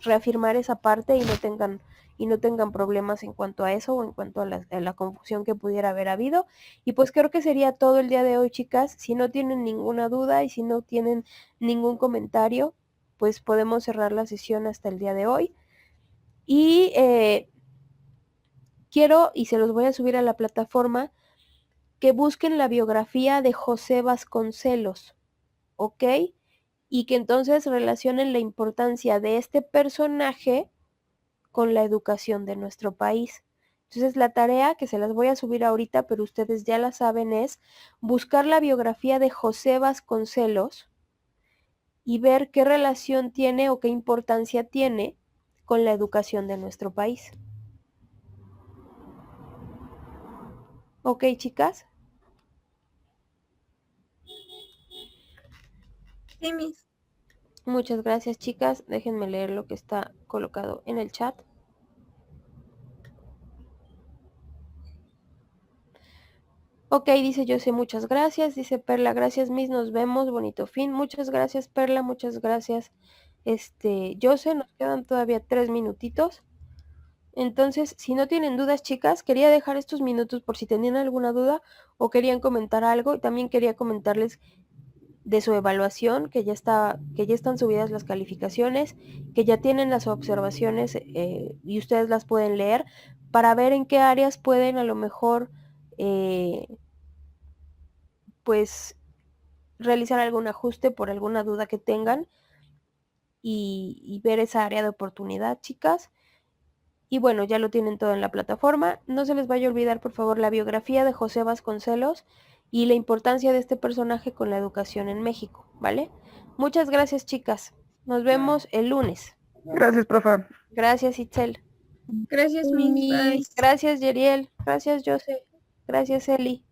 reafirmar esa parte y no tengan problemas en cuanto a eso o en cuanto a la confusión que pudiera haber habido. Y pues creo que sería todo el día de hoy, chicas. Si no tienen ninguna duda y si no tienen ningún comentario, pues podemos cerrar la sesión hasta el día de hoy. Y quiero, y se los voy a subir a la plataforma, que busquen la biografía de José Vasconcelos, ¿ok? Y que entonces relacionen la importancia de este personaje con la educación de nuestro país. Entonces la tarea, que se las voy a subir ahorita, pero ustedes ya la saben, es buscar la biografía de José Vasconcelos y ver qué relación tiene o qué importancia tiene con la educación de nuestro país. ¿Ok, chicas? Sí, Miss. Muchas gracias, chicas. Déjenme leer lo que está colocado en el chat. Ok, dice José, muchas gracias. Dice Perla, gracias, Miss, nos vemos, bonito fin. Muchas gracias, Perla, muchas gracias. José, nos quedan todavía 3 minutitos. Entonces, si no tienen dudas, chicas, quería dejar estos minutos por si tenían alguna duda o querían comentar algo. Y también quería comentarles de su evaluación, que ya están subidas las calificaciones, que ya tienen las observaciones y ustedes las pueden leer para ver en qué áreas pueden a lo mejor pues realizar algún ajuste por alguna duda que tengan y ver esa área de oportunidad, chicas. Y bueno, ya lo tienen todo en la plataforma. No se les vaya a olvidar, por favor, la biografía de José Vasconcelos y la importancia de este personaje con la educación en México, ¿vale? Muchas gracias, chicas. Nos vemos el lunes. Gracias, profa. Gracias, Itzel. Gracias, Miss. Bye. Gracias, Yeriel. Gracias, Jose. Gracias, Eli.